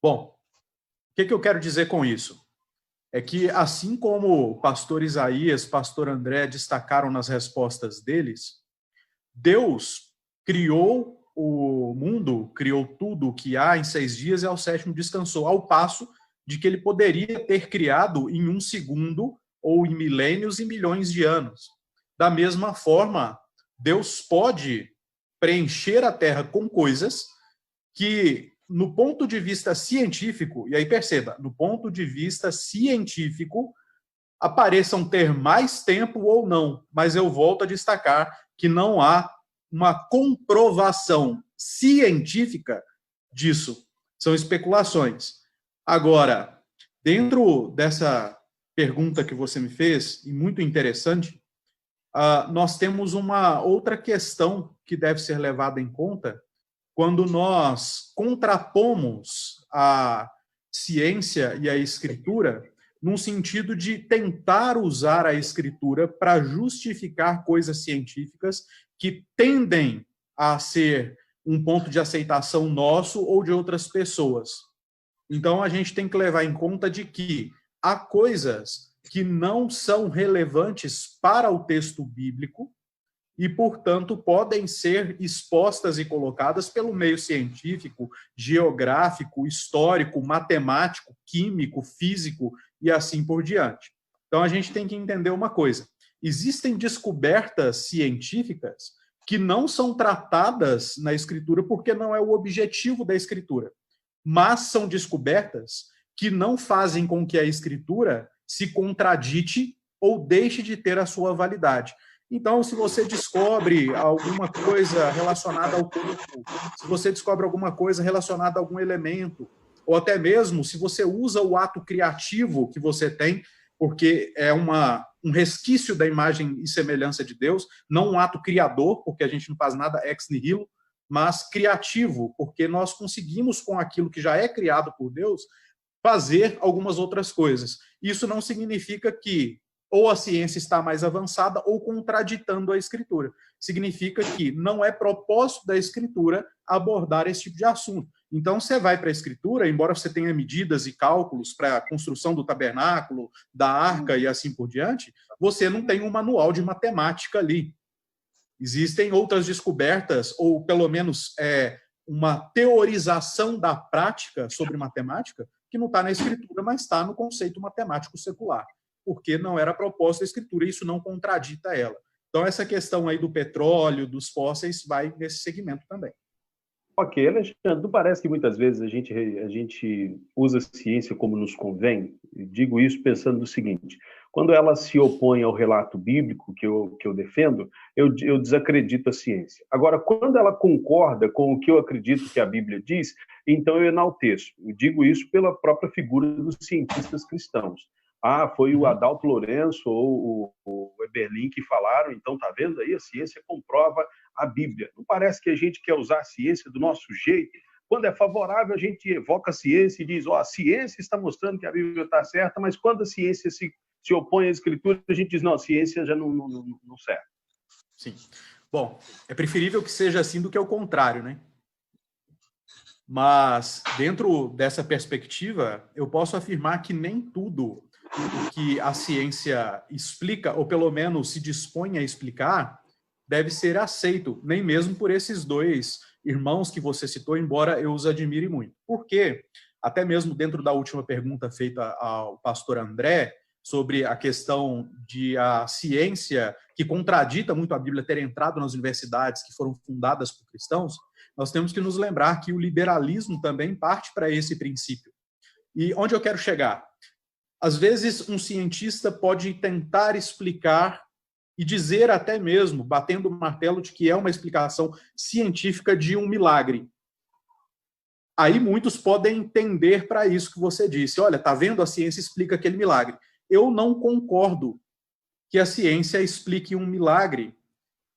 Bom, o que eu quero dizer com isso? É que, assim como o pastor Isaías, pastor André destacaram nas respostas deles, Deus criou o mundo, criou tudo o que há em 6 dias e ao 7º descansou, ao passo de que ele poderia ter criado em 1 segundo ou em milênios e milhões de anos. Da mesma forma, Deus pode preencher a Terra com coisas que, no ponto de vista científico, e aí perceba, no ponto de vista científico, apareçam ter mais tempo ou não, mas eu volto a destacar que não há uma comprovação científica disso. São especulações. Agora, dentro dessa pergunta que você me fez, e muito interessante, nós temos uma outra questão que deve ser levada em conta quando nós contrapomos a ciência e a escritura num sentido de tentar usar a escritura para justificar coisas científicas que tendem a ser um ponto de aceitação nosso ou de outras pessoas. Então, a gente tem que levar em conta de que há coisas que não são relevantes para o texto bíblico e, portanto, podem ser expostas e colocadas pelo meio científico, geográfico, histórico, matemático, químico, físico e assim por diante. Então, a gente tem que entender uma coisa. Existem descobertas científicas que não são tratadas na Escritura porque não é o objetivo da Escritura, mas são descobertas que não fazem com que a Escritura se contradite ou deixe de ter a sua validade. Então, se você descobre alguma coisa relacionada ao corpo, se você descobre alguma coisa relacionada a algum elemento, ou até mesmo se você usa o ato criativo que você tem, porque é um resquício da imagem e semelhança de Deus, não um ato criador, porque a gente não faz nada ex nihilo, mas criativo, porque nós conseguimos, com aquilo que já é criado por Deus, fazer algumas outras coisas. Isso não significa que ou a ciência está mais avançada ou contraditando a Escritura. Significa que não é propósito da Escritura abordar esse tipo de assunto. Então, você vai para a Escritura, embora você tenha medidas e cálculos para a construção do tabernáculo, da arca e assim por diante, você não tem um manual de matemática ali. Existem outras descobertas, ou pelo menos uma teorização da prática sobre matemática, que não está na Escritura, mas está no conceito matemático secular, porque não era a proposta da Escritura, e isso não contradita ela. Então, essa questão aí do petróleo, dos fósseis, vai nesse segmento também. Ok, Alexandre, não parece que muitas vezes a gente usa a ciência como nos convém? Digo isso pensando no seguinte: quando ela se opõe ao relato bíblico que eu defendo, eu desacredito a ciência. Agora, quando ela concorda com o que eu acredito que a Bíblia diz, então eu enalteço. Eu digo isso pela própria figura dos cientistas cristãos. Foi o Adalto Lourenço ou o Eberlin que falaram, então tá vendo aí, a ciência comprova a Bíblia. Não parece que a gente quer usar a ciência do nosso jeito? Quando é favorável, a gente evoca a ciência e diz, a ciência está mostrando que a Bíblia está certa, mas quando a ciência se opõe à Escritura, a gente diz, não, a ciência já não serve. Sim. Bom, é preferível que seja assim do que o contrário, né? Mas, dentro dessa perspectiva, eu posso afirmar que nem tudo o que a ciência explica, ou pelo menos se dispõe a explicar, deve ser aceito, nem mesmo por esses dois irmãos que você citou, embora eu os admire muito. Por quê? Até mesmo dentro da última pergunta feita ao pastor André, sobre a questão de a ciência, que contradita muito a Bíblia, ter entrado nas universidades que foram fundadas por cristãos, nós temos que nos lembrar que o liberalismo também parte para esse princípio. E onde eu quero chegar? Às vezes, um cientista pode tentar explicar e dizer até mesmo, batendo o martelo, de que é uma explicação científica de um milagre. Aí muitos podem entender para isso que você disse. Olha, tá vendo? A ciência explica aquele milagre. Eu não concordo que a ciência explique um milagre.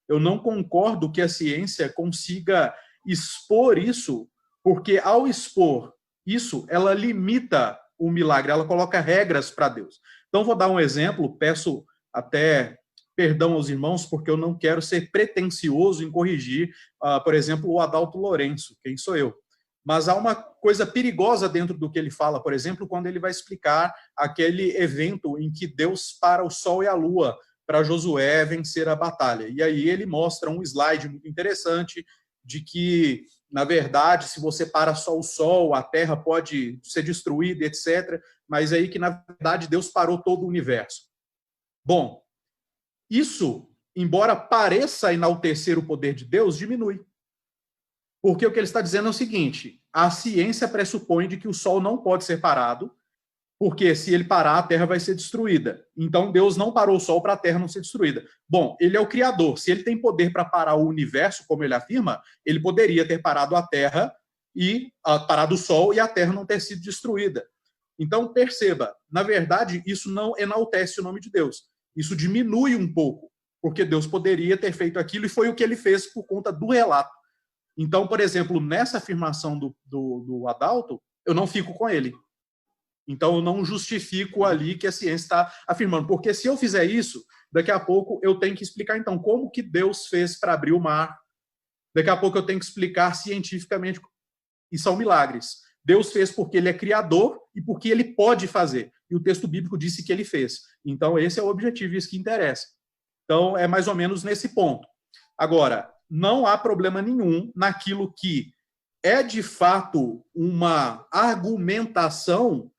Eu não concordo que a ciência consiga expor isso, porque ao expor isso, ela limita o milagre, ela coloca regras para Deus. Então, vou dar um exemplo, peço até perdão aos irmãos, porque eu não quero ser pretensioso em corrigir, por exemplo, o Adalto Lourenço, quem sou eu. Mas há uma coisa perigosa dentro do que ele fala, por exemplo, quando ele vai explicar aquele evento em que Deus para o sol e a lua para Josué vencer a batalha. E aí ele mostra um slide muito interessante de que, na verdade, se você para só o sol, a terra pode ser destruída, etc. Mas aí que, na verdade, Deus parou todo o universo. Bom, isso, embora pareça enaltecer o poder de Deus, diminui. Porque o que ele está dizendo é o seguinte: a ciência pressupõe de que o Sol não pode ser parado, porque se ele parar, a Terra vai ser destruída. Então, Deus não parou o Sol para a Terra não ser destruída. Bom, ele é o Criador. Se ele tem poder para parar o universo, como ele afirma, ele poderia ter parado a Terra e parado o Sol e a Terra não ter sido destruída. Então, perceba, na verdade, isso não enaltece o nome de Deus. Isso diminui um pouco, porque Deus poderia ter feito aquilo e foi o que ele fez por conta do relato. Então, por exemplo, nessa afirmação do Adalto, eu não fico com ele. Então, eu não justifico ali que a ciência está afirmando. Porque se eu fizer isso, daqui a pouco eu tenho que explicar, então, como que Deus fez para abrir o mar. Daqui a pouco eu tenho que explicar cientificamente. E são milagres. Deus fez porque ele é criador e porque ele pode fazer. E o texto bíblico disse que ele fez. Então, esse é o objetivo, isso que interessa. Então, é mais ou menos nesse ponto. Agora, não há problema nenhum naquilo que é, de fato, uma argumentação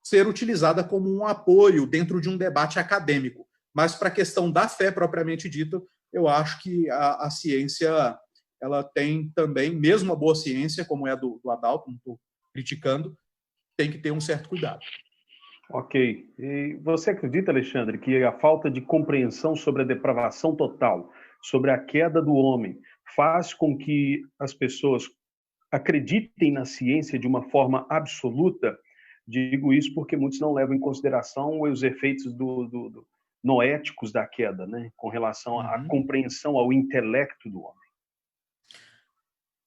ser utilizada como um apoio dentro de um debate acadêmico. Mas, para a questão da fé propriamente dita, eu acho que a ciência ela tem também, mesmo a boa ciência, como é a do Adalto, não estou criticando, tem que ter um certo cuidado. Ok. E você acredita, Alexandre, que a falta de compreensão sobre a depravação total, sobre a queda do homem, faz com que as pessoas acreditem na ciência de uma forma absoluta? Digo isso porque muitos não levam em consideração os efeitos noéticos da queda, né? Com relação à compreensão, ao intelecto do homem.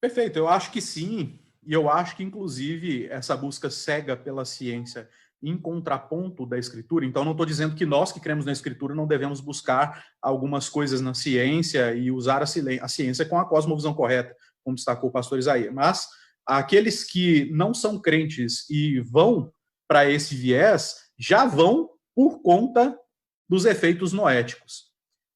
Perfeito, eu acho que sim, e eu acho que, inclusive, essa busca cega pela ciência em contraponto da Escritura. Então, não estou dizendo que nós que cremos na Escritura não devemos buscar algumas coisas na ciência e usar a ciência com a cosmovisão correta, como destacou o pastor Isaías. Mas aqueles que não são crentes e vão para esse viés, já vão por conta dos efeitos noéticos.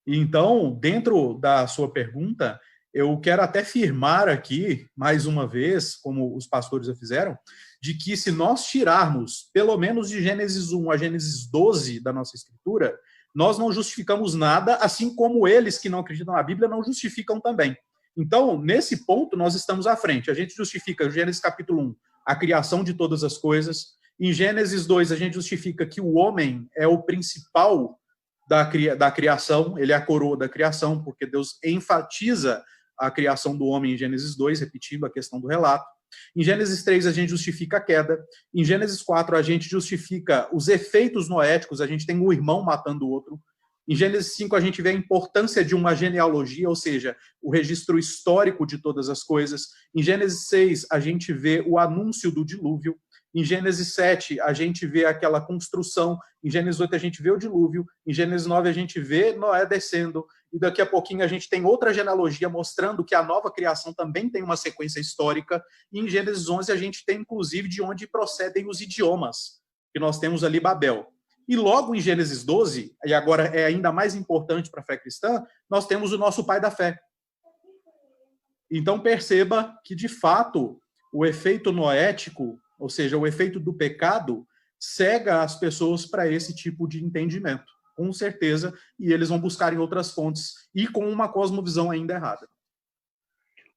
E então, dentro da sua pergunta, eu quero até firmar aqui, mais uma vez, como os pastores já fizeram, de que se nós tirarmos, pelo menos de Gênesis 1 a Gênesis 12 da nossa Escritura, nós não justificamos nada, assim como eles que não acreditam na Bíblia não justificam também. Então, nesse ponto, nós estamos à frente. A gente justifica, Gênesis capítulo 1, a criação de todas as coisas. Em Gênesis 2, a gente justifica que o homem é o principal da criação, ele é a coroa da criação, porque Deus enfatiza a criação do homem em Gênesis 2, repetindo a questão do relato. Em Gênesis 3, a gente justifica a queda. Em Gênesis 4, a gente justifica os efeitos noéticos, a gente tem um irmão matando o outro. Em Gênesis 5, a gente vê a importância de uma genealogia, ou seja, o registro histórico de todas as coisas. Em Gênesis 6, a gente vê o anúncio do dilúvio. Em Gênesis 7, a gente vê aquela construção. Em Gênesis 8, a gente vê o dilúvio. Em Gênesis 9, a gente vê Noé descendo. E daqui a pouquinho a gente tem outra genealogia mostrando que a nova criação também tem uma sequência histórica. E em Gênesis 11, a gente tem, inclusive, de onde procedem os idiomas, que nós temos ali Babel. E logo em Gênesis 12, e agora é ainda mais importante para a fé cristã, nós temos o nosso pai da fé. Então perceba que, de fato, o efeito noético, ou seja, o efeito do pecado, cega as pessoas para esse tipo de entendimento, com certeza, e eles vão buscar em outras fontes, e com uma cosmovisão ainda errada.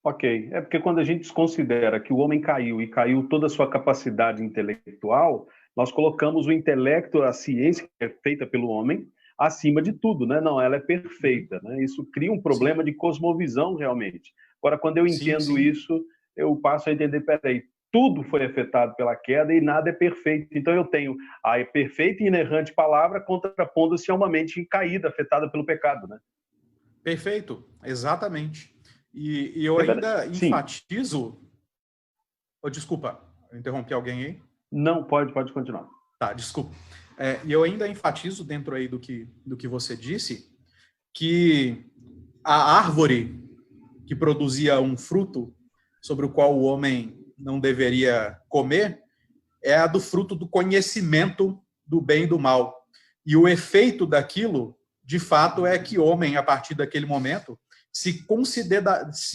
Ok, é porque quando a gente considera que o homem caiu e caiu toda a sua capacidade intelectual, nós colocamos o intelecto, a ciência que é feita pelo homem, acima de tudo, né? Não, ela é perfeita, né? Isso cria um problema de cosmovisão, realmente. Agora, quando eu entendo isso, eu passo a entender, peraí, tudo foi afetado pela queda e nada é perfeito. Então eu tenho a perfeita e inerrante palavra contrapondo-se a uma mente caída, afetada pelo pecado, né? Perfeito, exatamente. E eu ainda enfatizo... Oh, desculpa, eu interrompi alguém aí? Não, pode continuar. Tá, desculpa. E eu ainda enfatizo dentro aí do que você disse, que a árvore que produzia um fruto sobre o qual o homem não deveria comer é a do fruto do conhecimento do bem e do mal. E o efeito daquilo, de fato, é que o homem, a partir daquele momento, se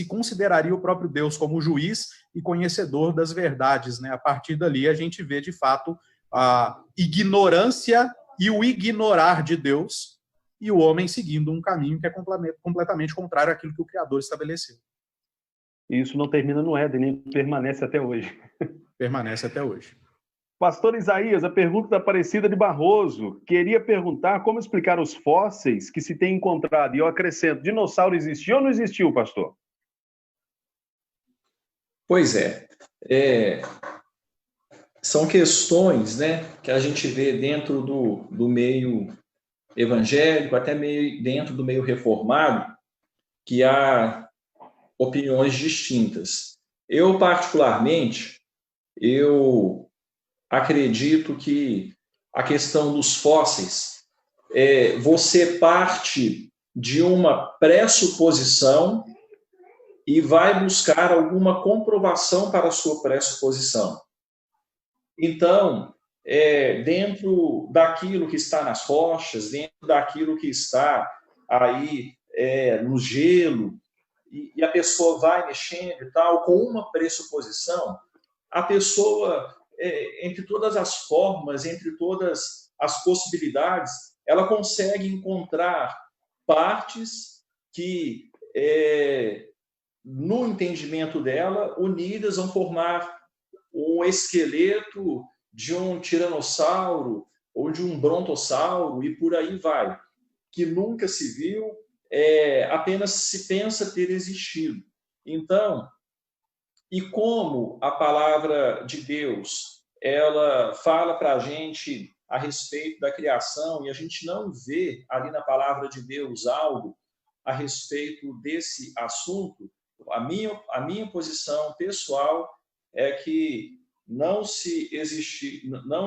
consideraria o próprio Deus como juiz e conhecedor das verdades, né? A partir dali, a gente vê, de fato, a ignorância e o ignorar de Deus, e o homem seguindo um caminho que é completamente contrário àquilo que o Criador estabeleceu. E isso não termina no Éden, nem permanece até hoje. Permanece até hoje. Pastor Isaías, a pergunta da Aparecida de Barroso. Queria perguntar como explicar os fósseis que se tem encontrado. E eu acrescento, dinossauro existiu ou não existiu, pastor? Pois é. São questões, né, que a gente vê dentro do meio evangélico, até dentro do meio reformado, que há opiniões distintas. Eu, particularmente, acredito que a questão dos fósseis, você parte de uma pressuposição e vai buscar alguma comprovação para a sua pressuposição. Então, dentro daquilo que está nas rochas, dentro daquilo que está aí no gelo, e a pessoa vai mexendo e tal, com uma pressuposição, a pessoa, entre todas as formas, entre todas as possibilidades, ela consegue encontrar partes que, no entendimento dela, unidas vão formar um esqueleto de um tiranossauro ou de um brontossauro e por aí vai, que nunca se viu, apenas se pensa ter existido. Então, e como a palavra de Deus, ela fala para a gente a respeito da criação e a gente não vê ali na palavra de Deus algo a respeito desse assunto, a minha posição pessoal é que não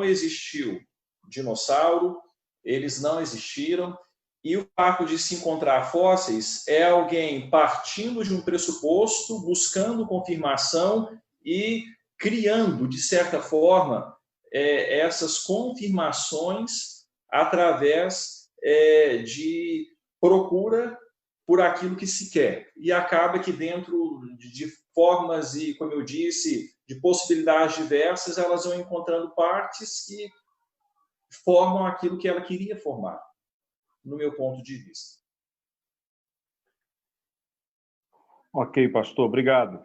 existiu dinossauro, eles não existiram, e o fato de se encontrar fósseis é alguém partindo de um pressuposto, buscando confirmação e criando, de certa forma, essas confirmações através de procura por aquilo que se quer. E acaba que dentro de formas e, como eu disse, de possibilidades diversas, elas vão encontrando partes que formam aquilo que ela queria formar, no meu ponto de vista. Ok, pastor, obrigado.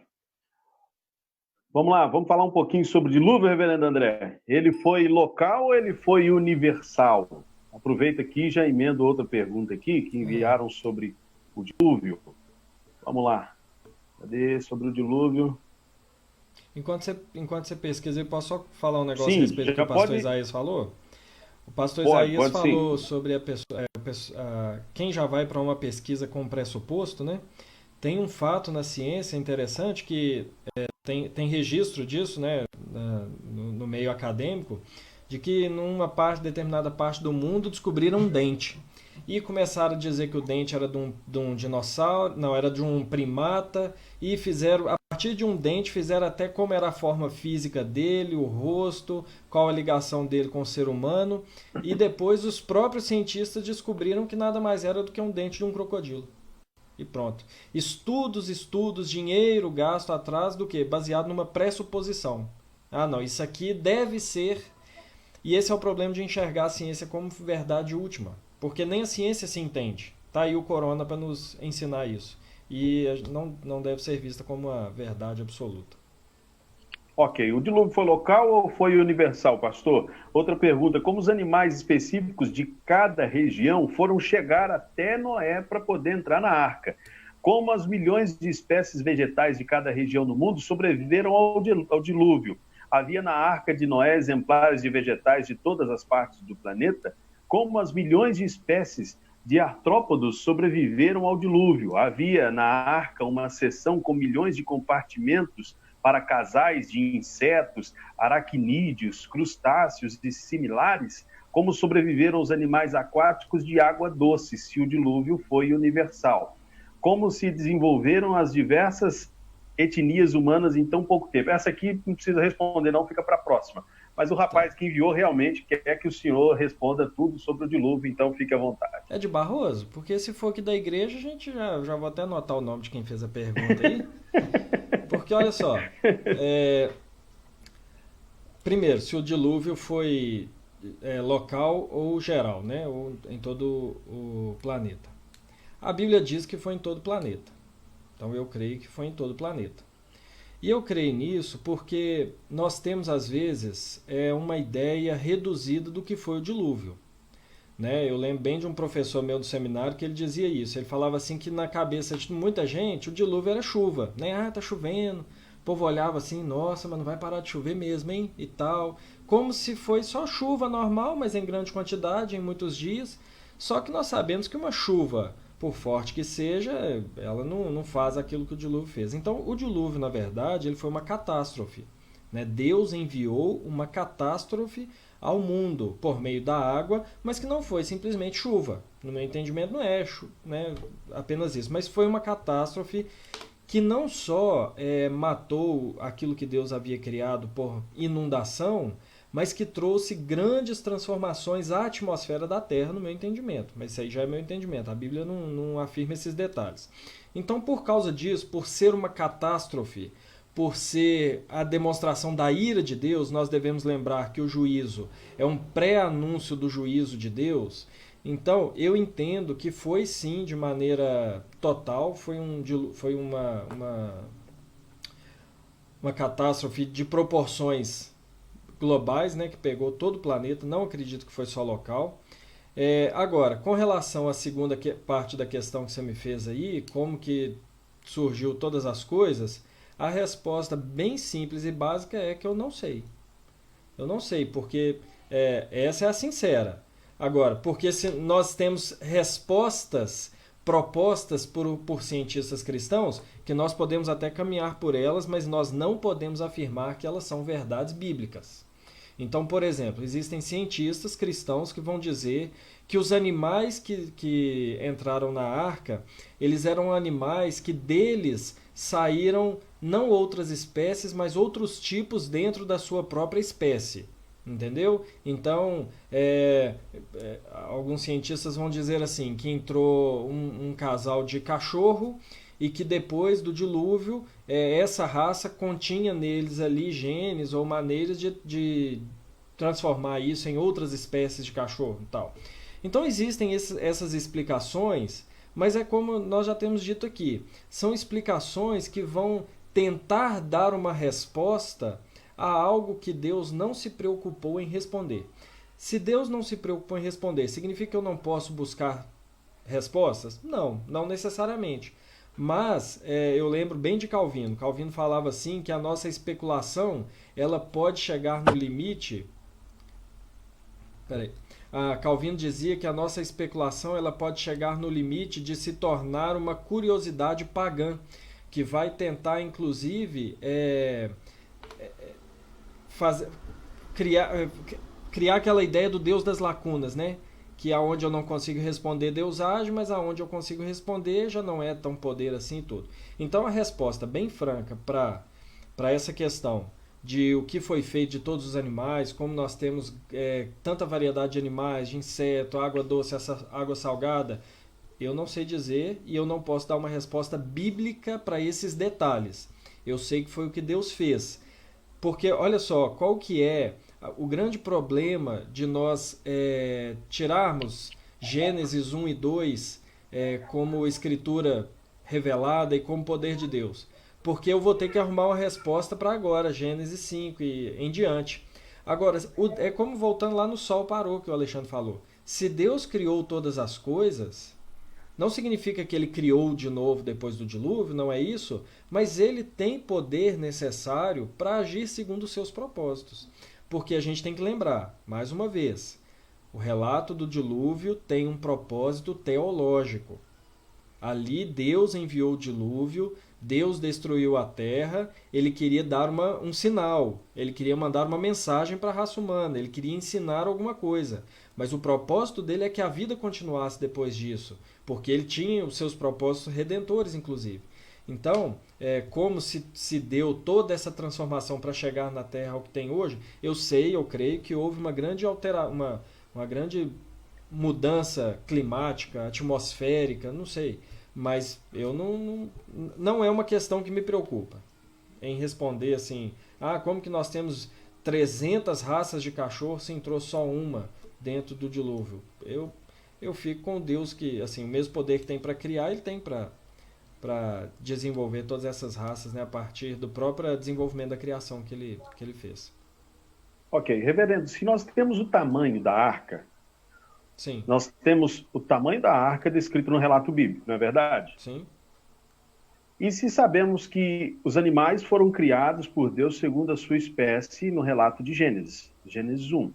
Vamos lá, vamos falar um pouquinho sobre o dilúvio, reverendo André. Ele foi local ou ele foi universal? Aproveita aqui e já emendo outra pergunta aqui, que enviaram sobre o dilúvio. Vamos lá. Cadê? Sobre o dilúvio. Enquanto você pesquisa, eu posso só falar um negócio Sim, a respeito do que o pastor Isaías falou? O pastor Isaías falou sobre quem já vai para uma pesquisa com pressuposto, né? Tem um fato na ciência interessante que tem registro disso, né, no meio acadêmico, de que numa determinada parte do mundo descobriram um dente. E começaram a dizer que o dente era de um dinossauro, não, era de um primata, e fizeram partir de um dente fizeram até como era a forma física dele, o rosto, qual a ligação dele com o ser humano, e depois os próprios cientistas descobriram que nada mais era do que um dente de um crocodilo. E pronto. Estudos, dinheiro gasto atrás do quê? Baseado numa pressuposição. Ah, não, isso aqui deve ser... E esse é o problema de enxergar a ciência como verdade última, porque nem a ciência se entende. Tá aí o corona para nos ensinar isso. E não deve ser vista como uma verdade absoluta. Ok, o dilúvio foi local ou foi universal, pastor? Outra pergunta, como os animais específicos de cada região foram chegar até Noé para poder entrar na arca? Como as milhões de espécies vegetais de cada região do mundo sobreviveram ao dilúvio? Havia na arca de Noé exemplares de vegetais de todas as partes do planeta? Como as milhões de espécies de artrópodos sobreviveram ao dilúvio? Havia na arca uma seção com milhões de compartimentos para casais de insetos, aracnídeos, crustáceos e similares? Como sobreviveram os animais aquáticos de água doce, se o dilúvio foi universal? Como se desenvolveram as diversas etnias humanas em tão pouco tempo? Essa aqui não precisa responder, não, fica para a próxima. Mas o rapaz que enviou realmente quer que o senhor responda tudo sobre o dilúvio, então fique à vontade. É de Barroso? Porque se for aqui da igreja, a gente já vou até anotar o nome de quem fez a pergunta aí. Porque olha só, primeiro, se o dilúvio foi local ou geral, né? Ou em todo o planeta. A Bíblia diz que foi em todo o planeta. Então eu creio que foi em todo o planeta. E eu creio nisso porque nós temos, às vezes, uma ideia reduzida do que foi o dilúvio. Né? Eu lembro bem de um professor meu do seminário que ele dizia isso. Ele falava assim que na cabeça de muita gente o dilúvio era chuva. Né? Ah, tá chovendo. O povo olhava assim, nossa, mas não vai parar de chover mesmo, hein? E tal. Como se foi só chuva normal, mas em grande quantidade, em muitos dias. Só que nós sabemos que uma chuva, por forte que seja, ela não faz aquilo que o dilúvio fez. Então, o dilúvio, na verdade, ele foi uma catástrofe. Né? Deus enviou uma catástrofe ao mundo por meio da água, mas que não foi simplesmente chuva. No meu entendimento, não é né, apenas isso, mas foi uma catástrofe que não só matou aquilo que Deus havia criado por inundação, mas que trouxe grandes transformações à atmosfera da Terra, no meu entendimento. Mas isso aí já é meu entendimento, a Bíblia não afirma esses detalhes. Então, por causa disso, por ser uma catástrofe, por ser a demonstração da ira de Deus, nós devemos lembrar que o juízo é um pré-anúncio do juízo de Deus. Então, eu entendo que foi sim, de maneira total, foi uma catástrofe de proporções globais, né, que pegou todo o planeta. Não acredito que foi só local. Agora, com relação à segunda parte da questão que você me fez aí, como que surgiu todas as coisas, a resposta bem simples e básica é que eu não sei. Eu não sei, porque essa é a sincera. Agora, porque se nós temos respostas propostas por cientistas cristãos, que nós podemos até caminhar por elas, mas nós não podemos afirmar que elas são verdades bíblicas. Então, por exemplo, existem cientistas cristãos que vão dizer que os animais que entraram na arca, eles eram animais que deles saíram não outras espécies, mas outros tipos dentro da sua própria espécie. Entendeu? Então, alguns cientistas vão dizer assim, que entrou um casal de cachorro e que depois do dilúvio, essa raça continha neles ali genes ou maneiras de transformar isso em outras espécies de cachorro e tal. Então existem essas explicações, mas é como nós já temos dito aqui, são explicações que vão tentar dar uma resposta a algo que Deus não se preocupou em responder. Se Deus não se preocupou em responder, significa que eu não posso buscar respostas? Não necessariamente. Mas eu lembro bem de Calvino. Calvino falava assim que a nossa especulação ela pode chegar no limite. Calvino dizia que a nossa especulação ela pode chegar no limite de se tornar uma curiosidade pagã, que vai tentar, inclusive, criar aquela ideia do Deus das lacunas, né? que aonde eu não consigo responder, Deus age, mas aonde eu consigo responder já não é tão poder assim e tudo. Então a resposta bem franca para essa questão de o que foi feito de todos os animais, como nós temos tanta variedade de animais, de inseto, água doce, água salgada, eu não sei dizer e eu não posso dar uma resposta bíblica para esses detalhes. Eu sei que foi o que Deus fez. Porque, olha só, qual que é o grande problema de nós tirarmos Gênesis 1 e 2 como escritura revelada e como poder de Deus? Porque eu vou ter que arrumar uma resposta para agora, Gênesis 5 e em diante. Agora, é como voltando lá no sol parou, que o Alexandre falou. Se Deus criou todas as coisas, não significa que ele criou de novo depois do dilúvio, não é isso, mas ele tem poder necessário para agir segundo os seus propósitos. Porque a gente tem que lembrar, mais uma vez, o relato do dilúvio tem um propósito teológico. Ali Deus enviou o dilúvio, Deus destruiu a terra, ele queria dar um sinal, ele queria mandar uma mensagem para a raça humana, ele queria ensinar alguma coisa. Mas o propósito dele é que a vida continuasse depois disso, porque ele tinha os seus propósitos redentores, inclusive. Então, como se deu toda essa transformação para chegar na terra ao que tem hoje, eu creio que houve uma grande uma grande mudança climática, atmosférica, não sei. Mas eu não é uma questão que me preocupa em responder assim, como que nós temos 300 raças de cachorro se entrou só uma dentro do dilúvio? Eu fico com Deus que, assim, o mesmo poder que tem para criar, ele tem para desenvolver todas essas raças, né, a partir do próprio desenvolvimento da criação que ele fez. Ok, reverendo, se nós temos o tamanho da arca, sim, nós temos o tamanho da arca descrito no relato bíblico, não é verdade? Sim. E se sabemos que os animais foram criados por Deus segundo a sua espécie no relato de Gênesis 1,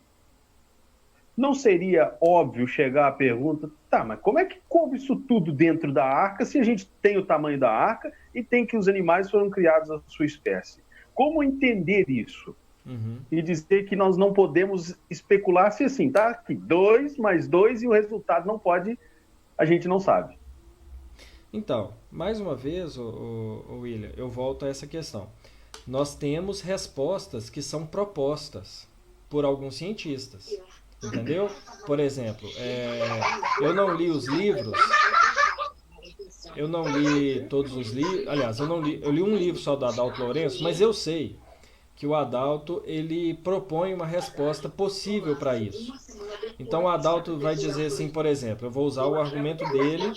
não seria óbvio chegar à pergunta, mas como é que coube isso tudo dentro da arca se a gente tem o tamanho da arca e tem que os animais foram criados à sua espécie? Como entender isso? E dizer que nós não podemos especular se assim, tá aqui 2 mais 2 e o resultado não pode, a gente não sabe. Então, mais uma vez, William, eu volto a essa questão. Nós temos respostas que são propostas por alguns cientistas, entendeu? Por exemplo, eu não li os livros, eu não li todos os livros, aliás, eu li um livro só do Adalto Lourenço, mas eu sei que o Adalto ele propõe uma resposta possível para isso. Então o Adalto vai dizer assim, por exemplo, eu vou usar o argumento dele,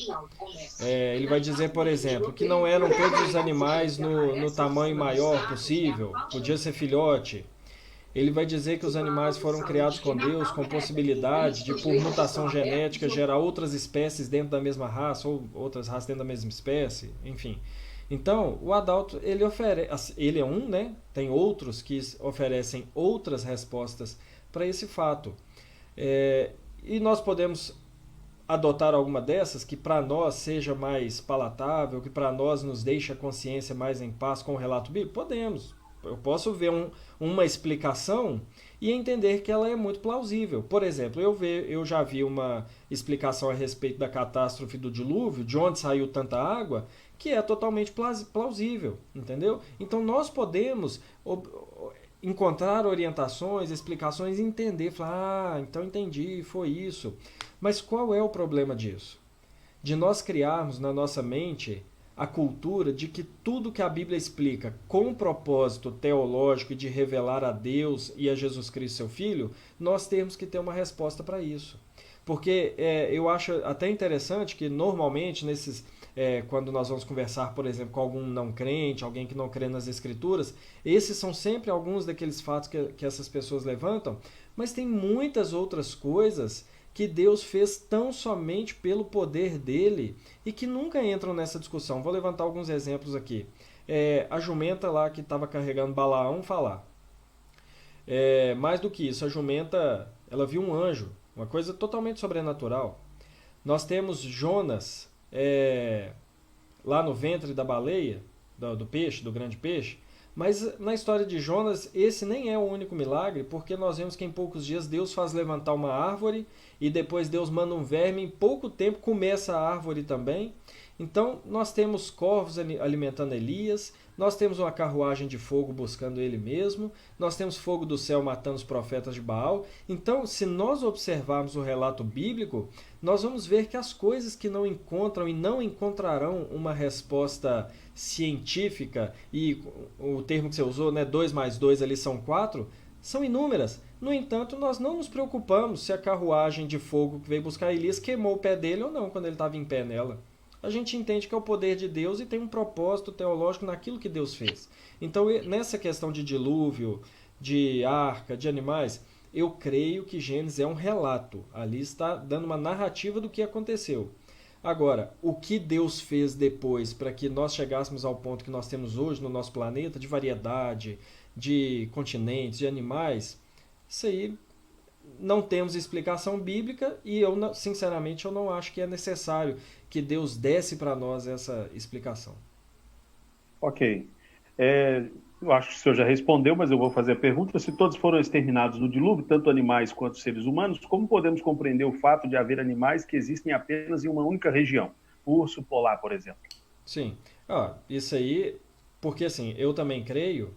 ele vai dizer, por exemplo, que não eram todos os animais no tamanho maior possível, podia ser filhote. Ele vai dizer que os animais foram criados com Deus, com possibilidade de, por mutação genética, gerar outras espécies dentro da mesma raça, ou outras raças dentro da mesma espécie, enfim. Então, o Adalto, ele é um, né? Tem outros que oferecem outras respostas para esse fato. E nós podemos adotar alguma dessas que para nós seja mais palatável, que para nós nos deixe a consciência mais em paz com o relato bíblico? Podemos. Eu posso ver uma explicação e entender que ela é muito plausível. Por exemplo, eu já vi uma explicação a respeito da catástrofe do dilúvio, de onde saiu tanta água, que é totalmente plausível, entendeu? Então nós podemos encontrar orientações, explicações e entender, falar, então entendi, foi isso. Mas qual é o problema disso? De nós criarmos na nossa mente a cultura de que tudo que a Bíblia explica com propósito teológico de revelar a Deus e a Jesus Cristo, seu Filho, nós temos que ter uma resposta para isso. Porque eu acho até interessante que normalmente quando nós vamos conversar, por exemplo, com algum não crente, alguém que não crê nas Escrituras, esses são sempre alguns daqueles fatos que essas pessoas levantam, mas tem muitas outras coisas que Deus fez tão somente pelo poder dele e que nunca entram nessa discussão. Vou levantar alguns exemplos aqui. A jumenta lá que estava carregando Balaão falar. Mais do que isso, a jumenta ela viu um anjo, uma coisa totalmente sobrenatural. Nós temos Jonas lá no ventre da baleia, do peixe, do grande peixe, Mas na história de Jonas, esse nem é o único milagre, porque nós vemos que em poucos dias Deus faz levantar uma árvore e depois Deus manda um verme, em pouco tempo começa a árvore também. Então nós temos corvos alimentando Elias, nós temos uma carruagem de fogo buscando ele mesmo, nós temos fogo do céu matando os profetas de Baal. Então, se nós observarmos o relato bíblico, nós vamos ver que as coisas que não encontram e não encontrarão uma resposta científica, e o termo que você usou, né, 2 mais 2 ali são 4, são inúmeras. No entanto, nós não nos preocupamos se a carruagem de fogo que veio buscar Elias queimou o pé dele ou não quando ele estava em pé nela. A gente entende que é o poder de Deus e tem um propósito teológico naquilo que Deus fez. Então, nessa questão de dilúvio, de arca, de animais, eu creio que Gênesis é um relato. Ali está dando uma narrativa do que aconteceu. Agora, o que Deus fez depois para que nós chegássemos ao ponto que nós temos hoje no nosso planeta, de variedade, de continentes, de animais, isso aí não temos explicação bíblica e eu, sinceramente, eu não acho que é necessário que Deus desse para nós essa explicação. Ok. Eu acho que o senhor já respondeu, mas eu vou fazer a pergunta. Se todos foram exterminados no dilúvio, tanto animais quanto seres humanos, como podemos compreender o fato de haver animais que existem apenas em uma única região? O urso polar, por exemplo. Sim. Isso aí, porque assim, eu também creio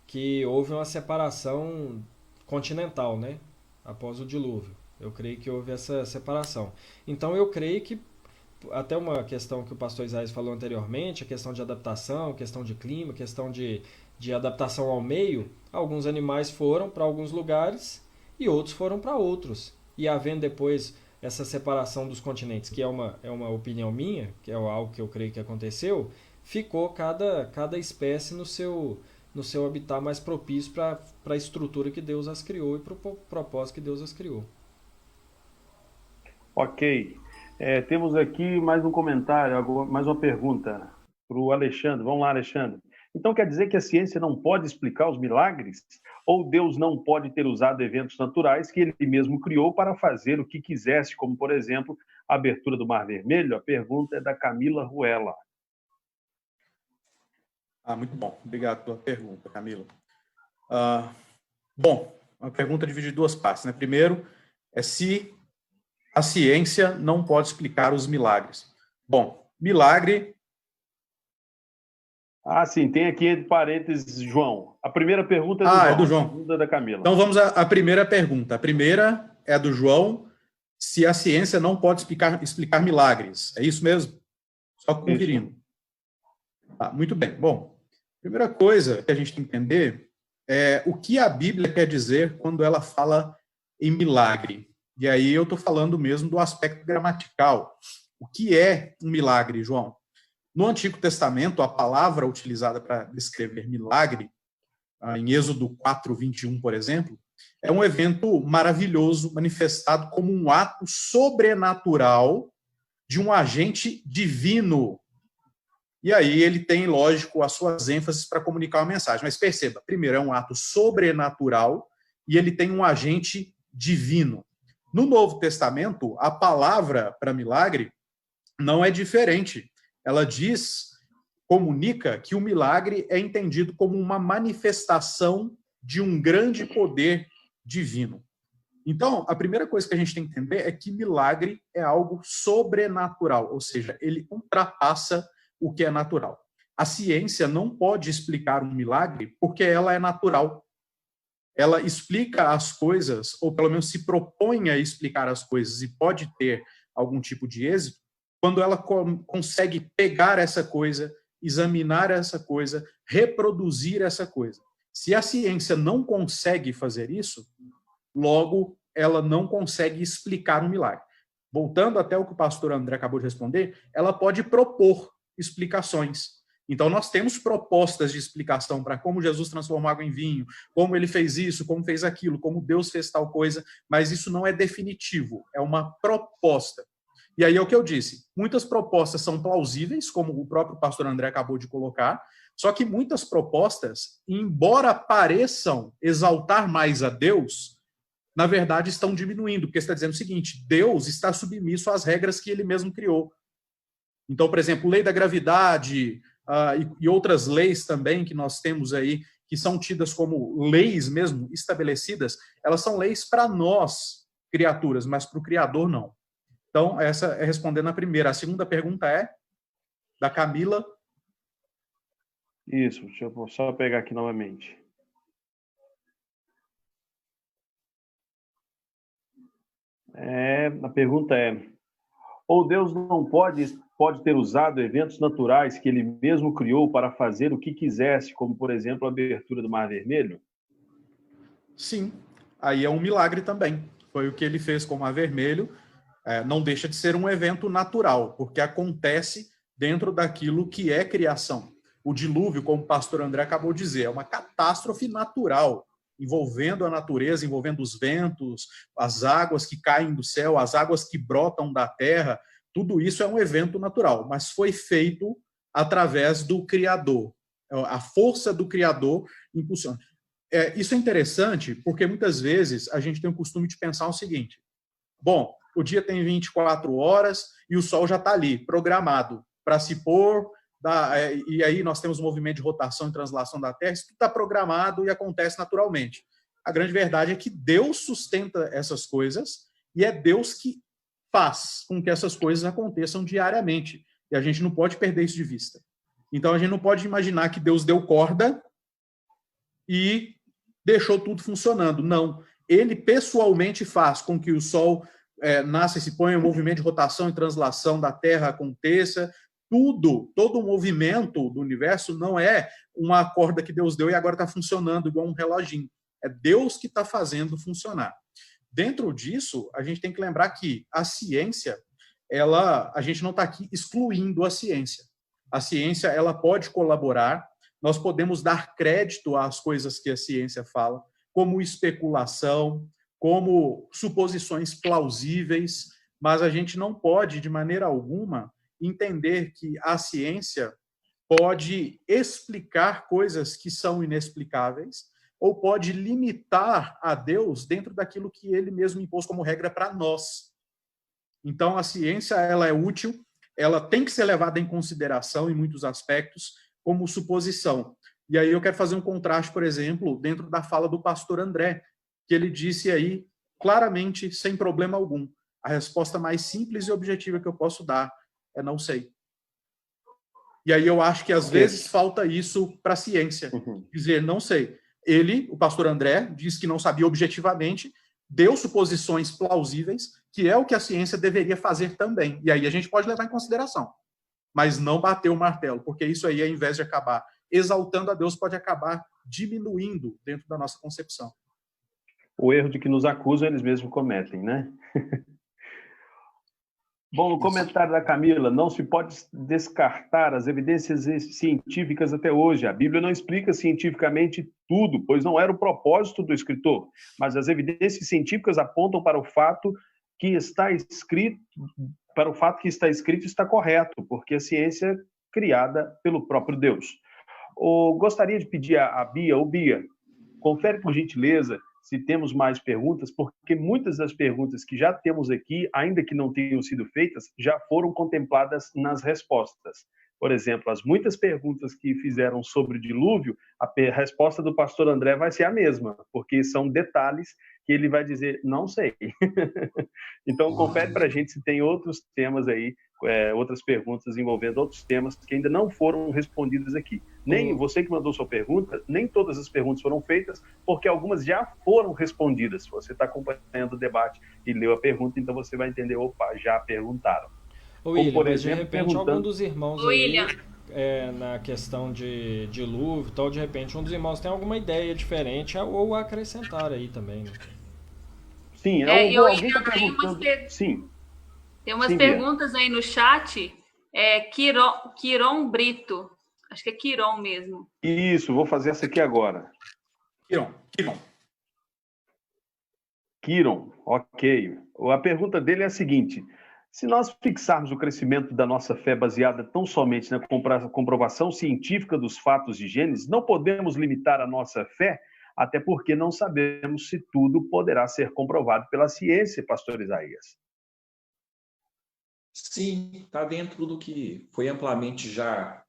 que houve uma separação continental, né? Após o dilúvio. Eu creio que houve essa separação. Então eu creio que, até uma questão que o pastor Isaías falou anteriormente, a questão de adaptação, questão de clima, questão de adaptação ao meio, alguns animais foram para alguns lugares e outros foram para outros. E havendo depois essa separação dos continentes, que é uma opinião minha, que é algo que eu creio que aconteceu, ficou cada espécie no seu habitat mais propício para a estrutura que Deus as criou e para o propósito que Deus as criou. Ok. Temos aqui mais um comentário, mais uma pergunta para o Alexandre. Vamos lá, Alexandre. Então quer dizer que a ciência não pode explicar os milagres? Ou Deus não pode ter usado eventos naturais que ele mesmo criou para fazer o que quisesse, como, por exemplo, a abertura do Mar Vermelho? A pergunta é da Camila Ruela. Muito bom. Obrigado pela pergunta, Camila. Bom, a pergunta divide em duas partes, né? Primeiro, é se a ciência não pode explicar os milagres. Bom, milagre... Sim, tem aqui entre parênteses, João. A primeira pergunta é do João. A segunda é da Camila. Então vamos à primeira pergunta. A primeira é do João, se a ciência não pode explicar milagres. É isso mesmo? Só conferindo. Muito bem. Bom, a primeira coisa que a gente tem que entender é o que a Bíblia quer dizer quando ela fala em milagre. E aí eu estou falando mesmo do aspecto gramatical. O que é um milagre, João? No Antigo Testamento, a palavra utilizada para descrever milagre, em Êxodo 4:21, por exemplo, é um evento maravilhoso, manifestado como um ato sobrenatural de um agente divino. E aí ele tem, lógico, as suas ênfases para comunicar uma mensagem. Mas perceba, primeiro, é um ato sobrenatural e ele tem um agente divino. No Novo Testamento, a palavra para milagre não é diferente. Ela comunica que o milagre é entendido como uma manifestação de um grande poder divino. Então, a primeira coisa que a gente tem que entender é que milagre é algo sobrenatural, ou seja, ele ultrapassa o que é natural. A ciência não pode explicar um milagre porque ela é natural. Ela explica as coisas, ou pelo menos se propõe a explicar as coisas e pode ter algum tipo de êxito, quando ela consegue pegar essa coisa, examinar essa coisa, reproduzir essa coisa. Se a ciência não consegue fazer isso, logo ela não consegue explicar um milagre. Voltando até o que o pastor André acabou de responder, ela pode propor explicações. Então, nós temos propostas de explicação para como Jesus transformou água em vinho, como ele fez isso, como fez aquilo, como Deus fez tal coisa, mas isso não é definitivo, é uma proposta. E aí é o que eu disse, muitas propostas são plausíveis, como o próprio pastor André acabou de colocar, só que muitas propostas, embora pareçam exaltar mais a Deus, na verdade estão diminuindo, porque está dizendo o seguinte, Deus está submisso às regras que ele mesmo criou. Então, por exemplo, lei da gravidade, e outras leis também que nós temos aí, que são tidas como leis mesmo estabelecidas, elas são leis para nós, criaturas, mas para o Criador não. Então, essa é respondendo a primeira. A segunda pergunta é da Camila. Isso, deixa eu só pegar aqui novamente. A pergunta é: ou Deus não pode ter usado eventos naturais que ele mesmo criou para fazer o que quisesse, como, por exemplo, a abertura do Mar Vermelho? Sim, aí é um milagre também. Foi o que ele fez com o Mar Vermelho. Não deixa de ser um evento natural, porque acontece dentro daquilo que é criação. O dilúvio, como o pastor André acabou de dizer, é uma catástrofe natural, envolvendo a natureza, envolvendo os ventos, as águas que caem do céu, as águas que brotam da terra. Tudo isso é um evento natural, mas foi feito através do Criador. A força do Criador impulsiona. Isso é interessante porque muitas vezes a gente tem o costume de pensar o seguinte: bom, o dia tem 24 horas e o sol já está ali, programado para se pôr, e aí nós temos um movimento de rotação e translação da Terra, isso tudo está programado e acontece naturalmente. A grande verdade é que Deus sustenta essas coisas e é Deus que faz com que essas coisas aconteçam diariamente. E a gente não pode perder isso de vista. Então a gente não pode imaginar que Deus deu corda e deixou tudo funcionando. Não. Ele pessoalmente faz com que o Sol nasça e se ponha em movimento de rotação e translação da Terra aconteça. Todo o movimento do universo não é uma corda que Deus deu e agora está funcionando igual um reloginho. É Deus que está fazendo funcionar. Dentro disso, a gente tem que lembrar que a ciência, a gente não está aqui excluindo a ciência. A ciência, ela pode colaborar, nós podemos dar crédito às coisas que a ciência fala, como especulação, como suposições plausíveis, mas a gente não pode, de maneira alguma, entender que a ciência pode explicar coisas que são inexplicáveis ou pode limitar a Deus dentro daquilo que ele mesmo impôs como regra para nós. Então, a ciência, ela é útil, ela tem que ser levada em consideração em muitos aspectos como suposição. E aí eu quero fazer um contraste, por exemplo, dentro da fala do pastor André, que ele disse aí claramente, sem problema algum, a resposta mais simples e objetiva que eu posso dar é não sei. E aí eu acho que às vezes falta isso para a ciência, dizer não sei. Ele, o pastor André, disse que não sabia objetivamente, deu suposições plausíveis, que é o que a ciência deveria fazer também. E aí a gente pode levar em consideração, mas não bater o martelo, porque isso aí, ao invés de acabar exaltando a Deus, pode acabar diminuindo dentro da nossa concepção. O erro de que nos acusam, eles mesmos cometem, né? Bom, no comentário da Camila, não se pode descartar as evidências científicas até hoje. A Bíblia não explica cientificamente tudo, pois não era o propósito do escritor. Mas as evidências científicas apontam para o fato que está escrito, está correto, porque a ciência é criada pelo próprio Deus. Gostaria de pedir a Bia, Bia, confere por gentileza se temos mais perguntas, porque muitas das perguntas que já temos aqui, ainda que não tenham sido feitas, já foram contempladas nas respostas. Por exemplo, as muitas perguntas que fizeram sobre o dilúvio, a resposta do pastor André vai ser a mesma, porque são detalhes que ele vai dizer, não sei. Então, confere para a gente se tem outros temas aí, outras perguntas envolvendo outros temas que ainda não foram respondidos aqui. Nem você que mandou sua pergunta, nem todas as perguntas foram feitas, porque algumas já foram respondidas. Se você está acompanhando o debate e leu a pergunta, então você vai entender, opa, já perguntaram. William, por mas exemplo, de repente algum dos irmãos William. aí, na questão de dilúvio e tal, de repente um dos irmãos tem alguma ideia diferente ou acrescentar aí também, né? Sim, alguém está perguntando. Sim. Tem umas perguntas aí no chat. Quiron Brito. Acho que é Quiron mesmo. Isso, vou fazer essa aqui agora. Quiron, ok. A pergunta dele é a seguinte: se nós fixarmos o crescimento da nossa fé baseada tão somente na comprovação científica dos fatos de Gênesis, não podemos limitar a nossa fé, até porque não sabemos se tudo poderá ser comprovado pela ciência, pastor Isaías. Sim, está dentro do que foi amplamente já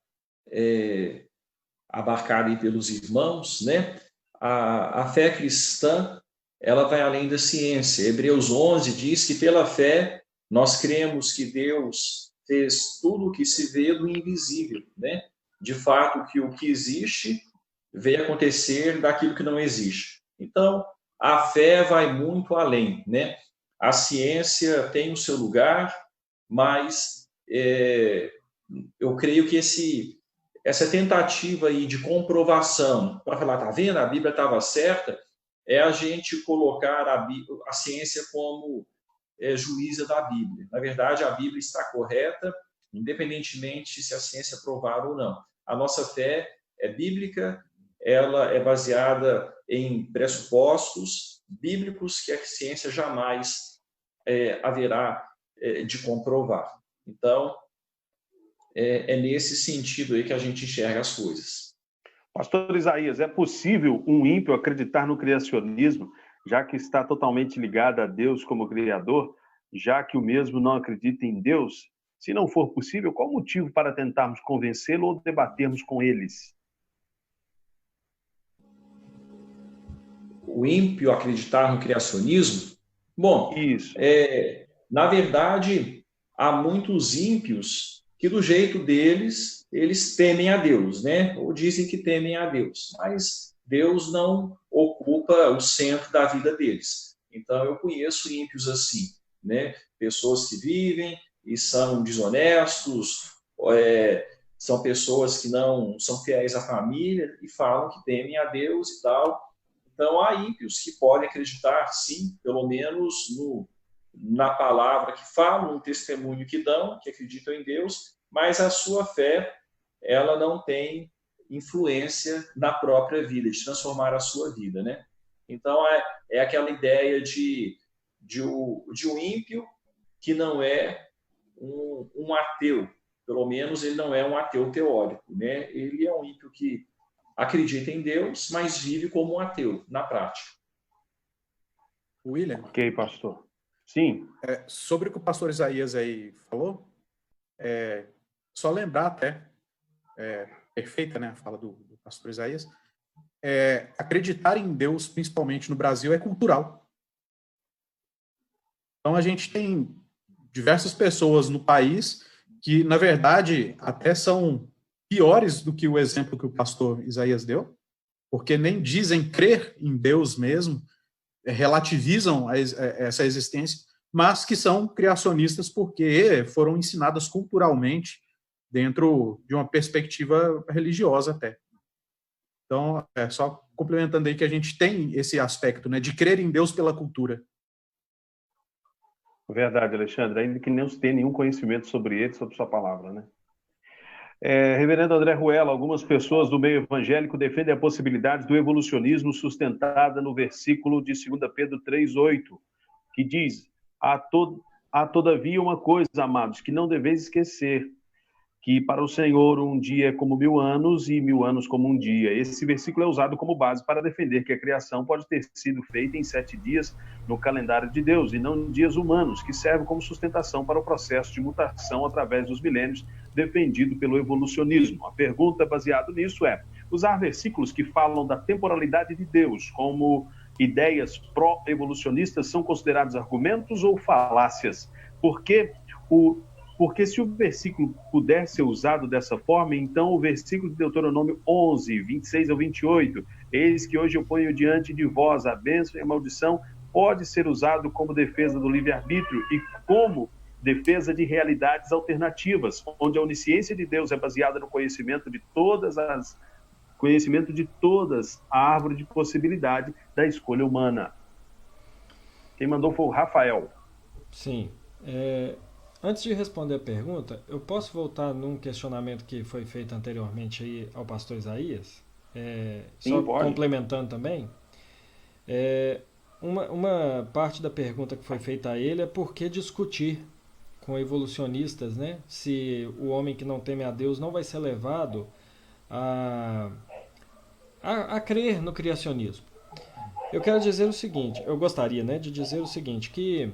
abarcada aí pelos irmãos, né? A fé cristã, ela vai além da ciência. Hebreus 11 diz que pela fé nós cremos que Deus fez tudo o que se vê do invisível, né? De fato, que o que existe veio acontecer daquilo que não existe. Então, a fé vai muito além, né? A ciência tem o seu lugar, mas eu creio que essa tentativa aí de comprovação, para falar, tá vendo, a Bíblia estava certa, é a gente colocar a ciência como juíza da Bíblia. Na verdade, a Bíblia está correta, independentemente se a ciência provar ou não. A nossa fé é bíblica, ela é baseada em pressupostos bíblicos que a ciência jamais haverá de comprovar. Então, é nesse sentido aí que a gente enxerga as coisas. Pastor Isaías, é possível um ímpio acreditar no criacionismo, já que está totalmente ligado a Deus como Criador, já que o mesmo não acredita em Deus? Se não for possível, qual o motivo para tentarmos convencê-lo ou debatermos com eles? O ímpio acreditar no criacionismo? Bom, isso. Na verdade, há muitos ímpios que, do jeito deles, eles temem a Deus, né? Ou dizem que temem a Deus, mas Deus não ocupa o centro da vida deles. Então, eu conheço ímpios assim, né? Pessoas que vivem e são desonestos, são pessoas que não são fiéis à família e falam que temem a Deus e tal. Então, há ímpios que podem acreditar, sim, pelo menos na palavra que falam, no testemunho que dão, que acreditam em Deus, mas a sua fé, ela não tem influência na própria vida, de transformar a sua vida, né? Então, é aquela ideia de um ímpio que não é um ateu, pelo menos ele não é um ateu teórico, né? Ele é um ímpio que acredita em Deus, mas vive como um ateu, na prática. William? Ok, pastor. Sim. Sobre o que o pastor Isaías aí falou, só lembrar até, perfeita, né, a fala do pastor Isaías, acreditar em Deus, principalmente no Brasil, é cultural. Então, a gente tem diversas pessoas no país que, na verdade, até são piores do que o exemplo que o pastor Isaías deu, porque nem dizem crer em Deus mesmo, relativizam essa existência, mas que são criacionistas porque foram ensinadas culturalmente dentro de uma perspectiva religiosa até. Então, só complementando aí que a gente tem esse aspecto, né, de crer em Deus pela cultura. Verdade, Alexandre, ainda que não se tenha nenhum conhecimento sobre ele, sobre sua palavra, né? Reverendo André Ruela, algumas pessoas do meio evangélico defendem a possibilidade do evolucionismo sustentada no versículo de 2 Pedro 3,8, que diz: há todavia uma coisa, amados, que não deveis esquecer, que para o Senhor um dia é como 1000 anos e 1000 anos como um dia. Esse versículo é usado como base para defender que a criação pode ter sido feita em 7 dias no calendário de Deus e não em dias humanos, que serve como sustentação para o processo de mutação através dos milênios defendido pelo evolucionismo. A pergunta baseada nisso usar versículos que falam da temporalidade de Deus como ideias pró-evolucionistas são considerados argumentos ou falácias? Porque se o versículo puder ser usado dessa forma, então o versículo de Deuteronômio 11, 26 ao 28, eis que hoje eu ponho diante de vós a bênção e a maldição, pode ser usado como defesa do livre-arbítrio e como defesa de realidades alternativas, onde a onisciência de Deus é baseada no conhecimento de todas a árvore de possibilidade da escolha humana. Quem mandou foi o Rafael. Sim. Antes de responder a pergunta, eu posso voltar num questionamento que foi feito anteriormente aí ao pastor Isaías? Sim, só pode. Complementando também. Uma parte da pergunta que foi feita a ele é por que discutir com evolucionistas, né? Se o homem que não teme a Deus não vai ser levado a crer no criacionismo. Eu quero dizer o seguinte, eu gostaria, né, de dizer o seguinte, que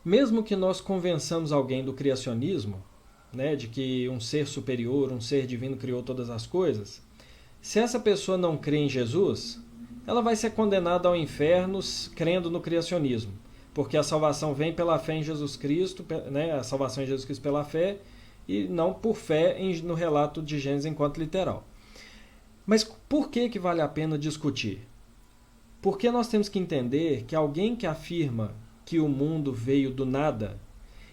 mesmo que nós convençamos alguém do criacionismo, né, de que um ser superior, um ser divino criou todas as coisas, se essa pessoa não crê em Jesus, ela vai ser condenada ao inferno crendo no criacionismo, porque a salvação vem pela fé em Jesus Cristo, né, a salvação em Jesus Cristo pela fé, e não por fé no relato de Gênesis enquanto literal. Mas por que vale a pena discutir? Porque nós temos que entender que alguém que afirma que o mundo veio do nada,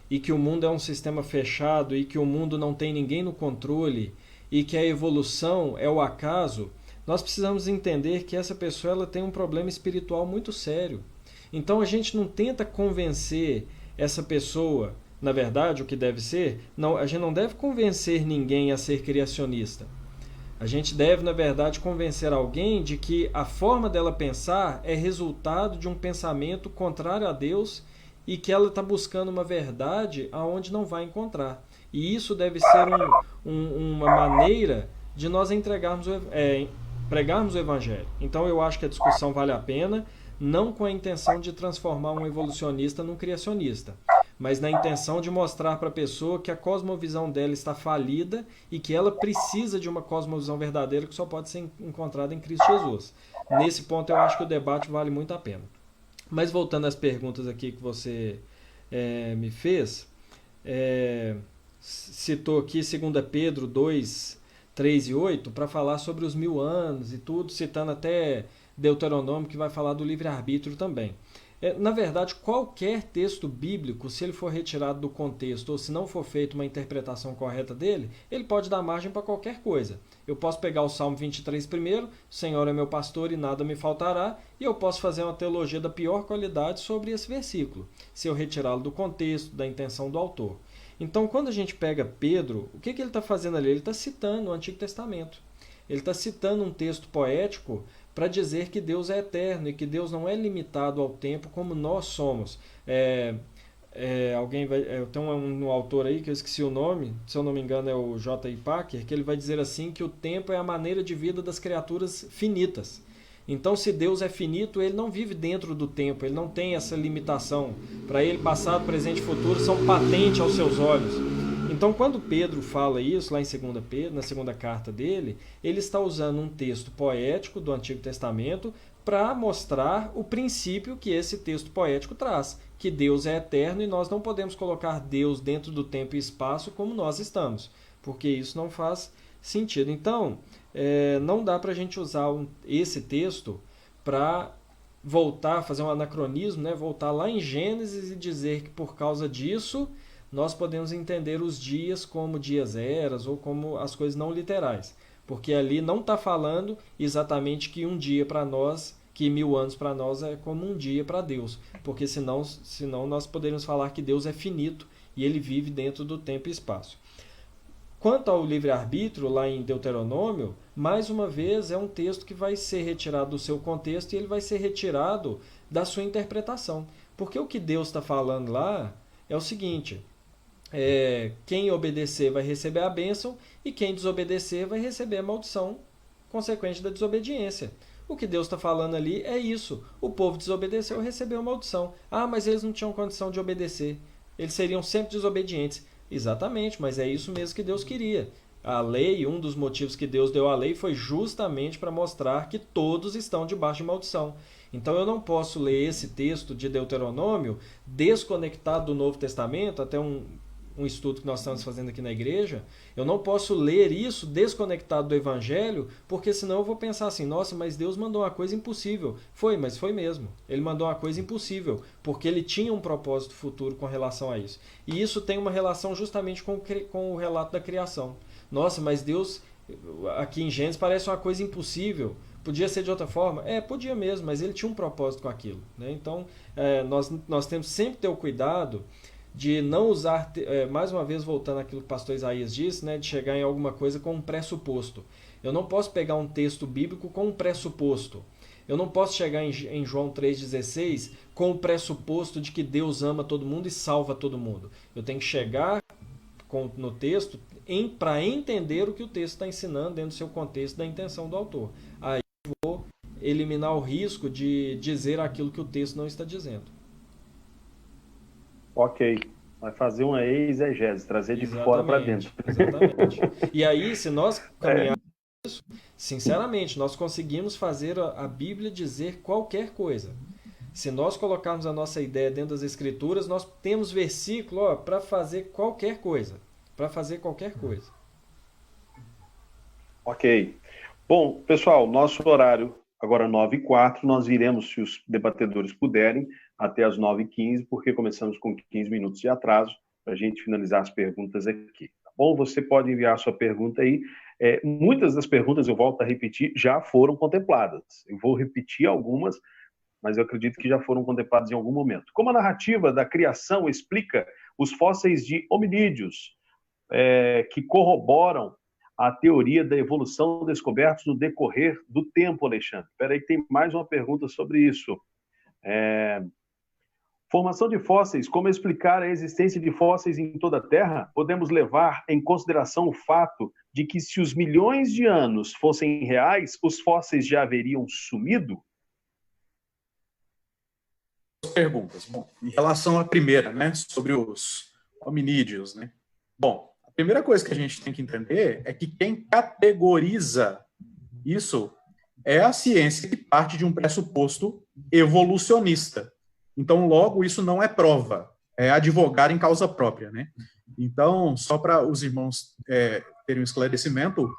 e que o mundo é um sistema fechado, e que o mundo não tem ninguém no controle, e que a evolução é o acaso, nós precisamos entender que essa pessoa ela tem um problema espiritual muito sério. Então a gente não tenta convencer essa pessoa, na verdade, o que deve ser, não, a gente não deve convencer ninguém a ser criacionista. A gente deve, na verdade, convencer alguém de que a forma dela pensar é resultado de um pensamento contrário a Deus e que ela está buscando uma verdade aonde não vai encontrar. E isso deve ser uma maneira de nós pregarmos o Evangelho. Então eu acho que a discussão vale a pena, não com a intenção de transformar um evolucionista num criacionista, mas na intenção de mostrar para a pessoa que a cosmovisão dela está falida e que ela precisa de uma cosmovisão verdadeira que só pode ser encontrada em Cristo Jesus. Nesse ponto eu acho que o debate vale muito a pena. Mas voltando às perguntas aqui que você me fez, citou aqui 2 Pedro 2, 3 e 8 para falar sobre os 1000 anos e tudo, citando até Deuteronômio, que vai falar do livre-arbítrio também. Na verdade, qualquer texto bíblico, se ele for retirado do contexto ou se não for feita uma interpretação correta dele, ele pode dar margem para qualquer coisa. Eu posso pegar o Salmo 23 primeiro, Senhor é meu pastor e nada me faltará, e eu posso fazer uma teologia da pior qualidade sobre esse versículo, se eu retirá-lo do contexto, da intenção do autor. Então, quando a gente pega Pedro, o que ele está fazendo ali? Ele está citando o Antigo Testamento. Ele está citando um texto poético para dizer que Deus é eterno e que Deus não é limitado ao tempo como nós somos. Tem um autor aí que eu esqueci o nome, se eu não me engano é o J.I. Packer, que ele vai dizer assim que o tempo é a maneira de vida das criaturas finitas. Então, se Deus é finito, ele não vive dentro do tempo, ele não tem essa limitação. Para ele, passado, presente e futuro são patentes aos seus olhos. Então, quando Pedro fala isso, lá em 2 Pedro, na segunda carta dele, ele está usando um texto poético do Antigo Testamento para mostrar o princípio que esse texto poético traz, que Deus é eterno e nós não podemos colocar Deus dentro do tempo e espaço como nós estamos, porque isso não faz sentido. Então, não dá para a gente usar esse texto para voltar, fazer um anacronismo, né? Voltar lá em Gênesis e dizer que por causa disso nós podemos entender os dias como dias eras ou como as coisas não literais. Porque ali não está falando exatamente que um dia para nós, que 1000 anos para nós é como um dia para Deus. Porque senão nós poderíamos falar que Deus é finito e ele vive dentro do tempo e espaço. Quanto ao livre-arbítrio, lá em Deuteronômio, mais uma vez é um texto que vai ser retirado do seu contexto e ele vai ser retirado da sua interpretação. Porque o que Deus está falando lá é o seguinte: quem obedecer vai receber a bênção e quem desobedecer vai receber a maldição consequente da desobediência. O que Deus está falando ali é isso. O povo desobedeceu e recebeu a maldição. Ah, mas eles não tinham condição de obedecer. Eles seriam sempre desobedientes. Exatamente, mas é isso mesmo que Deus queria. A lei, um dos motivos que Deus deu a lei foi justamente para mostrar que todos estão debaixo de maldição. Então eu não posso ler esse texto de Deuteronômio desconectado do Novo Testamento, até um estudo que nós estamos fazendo aqui na igreja, eu não posso ler isso desconectado do Evangelho, porque senão eu vou pensar assim, nossa, mas Deus mandou uma coisa impossível. Mas foi mesmo. Ele mandou uma coisa impossível, porque ele tinha um propósito futuro com relação a isso. E isso tem uma relação justamente com o relato da criação. Nossa, mas Deus, aqui em Gênesis, parece uma coisa impossível. Podia ser de outra forma? Podia mesmo, mas ele tinha um propósito com aquilo, né? Então, nós temos sempre que ter o cuidado de não usar, mais uma vez voltando àquilo que o pastor Isaías disse, né, de chegar em alguma coisa com um pressuposto. Eu não posso pegar um texto bíblico com um pressuposto. Eu não posso chegar em João 3,16 com o pressuposto de que Deus ama todo mundo e salva todo mundo. Eu tenho que chegar no texto para entender o que o texto está ensinando dentro do seu contexto, da intenção do autor. Aí eu vou eliminar o risco de dizer aquilo que o texto não está dizendo. Ok. Vai fazer uma exegese, trazer de fora para dentro. Exatamente. E aí, se nós caminharmos isso, sinceramente, nós conseguimos fazer a Bíblia dizer qualquer coisa. Se nós colocarmos a nossa ideia dentro das Escrituras, nós temos versículo para fazer qualquer coisa. Para fazer qualquer coisa. Ok. Bom, pessoal, nosso horário agora 9h04, nós iremos, se os debatedores puderem, até as 9h15, porque começamos com 15 minutos de atraso, para a gente finalizar as perguntas aqui. Tá bom? Você pode enviar sua pergunta aí. Muitas das perguntas, eu volto a repetir, já foram contempladas. Eu vou repetir algumas, mas eu acredito que já foram contempladas em algum momento. Como a narrativa da criação explica os fósseis de hominídeos, que corroboram a teoria da evolução descobertos no decorrer do tempo, Alexandre. Espera aí que tem mais uma pergunta sobre isso. Formação de fósseis. Como explicar a existência de fósseis em toda a Terra? Podemos levar em consideração o fato de que se os milhões de anos fossem reais, os fósseis já haveriam sumido? Perguntas. Bom, em relação à primeira, né, sobre os hominídeos, né? Bom, a primeira coisa que a gente tem que entender é que quem categoriza isso é a ciência, que parte de um pressuposto evolucionista. Então, logo, isso não é prova, é advogar em causa própria, né? Então, só para os irmãos terem um esclarecimento,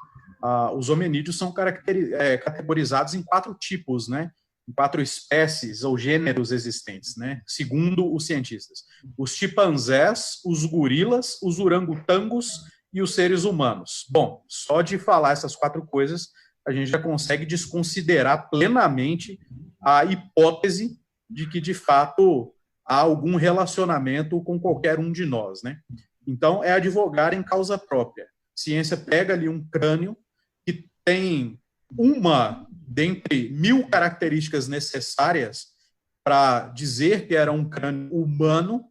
os hominídeos são categorizados em 4 tipos, né? Em 4 espécies ou gêneros existentes, né? Segundo os cientistas. Os chimpanzés, os gorilas, os orangotangos e os seres humanos. Bom, só de falar essas 4 coisas, a gente já consegue desconsiderar plenamente a hipótese de que, de fato, há algum relacionamento com qualquer um de nós, né? Então, é advogar em causa própria. A ciência pega ali um crânio que tem uma dentre 1000 características necessárias para dizer que era um crânio humano,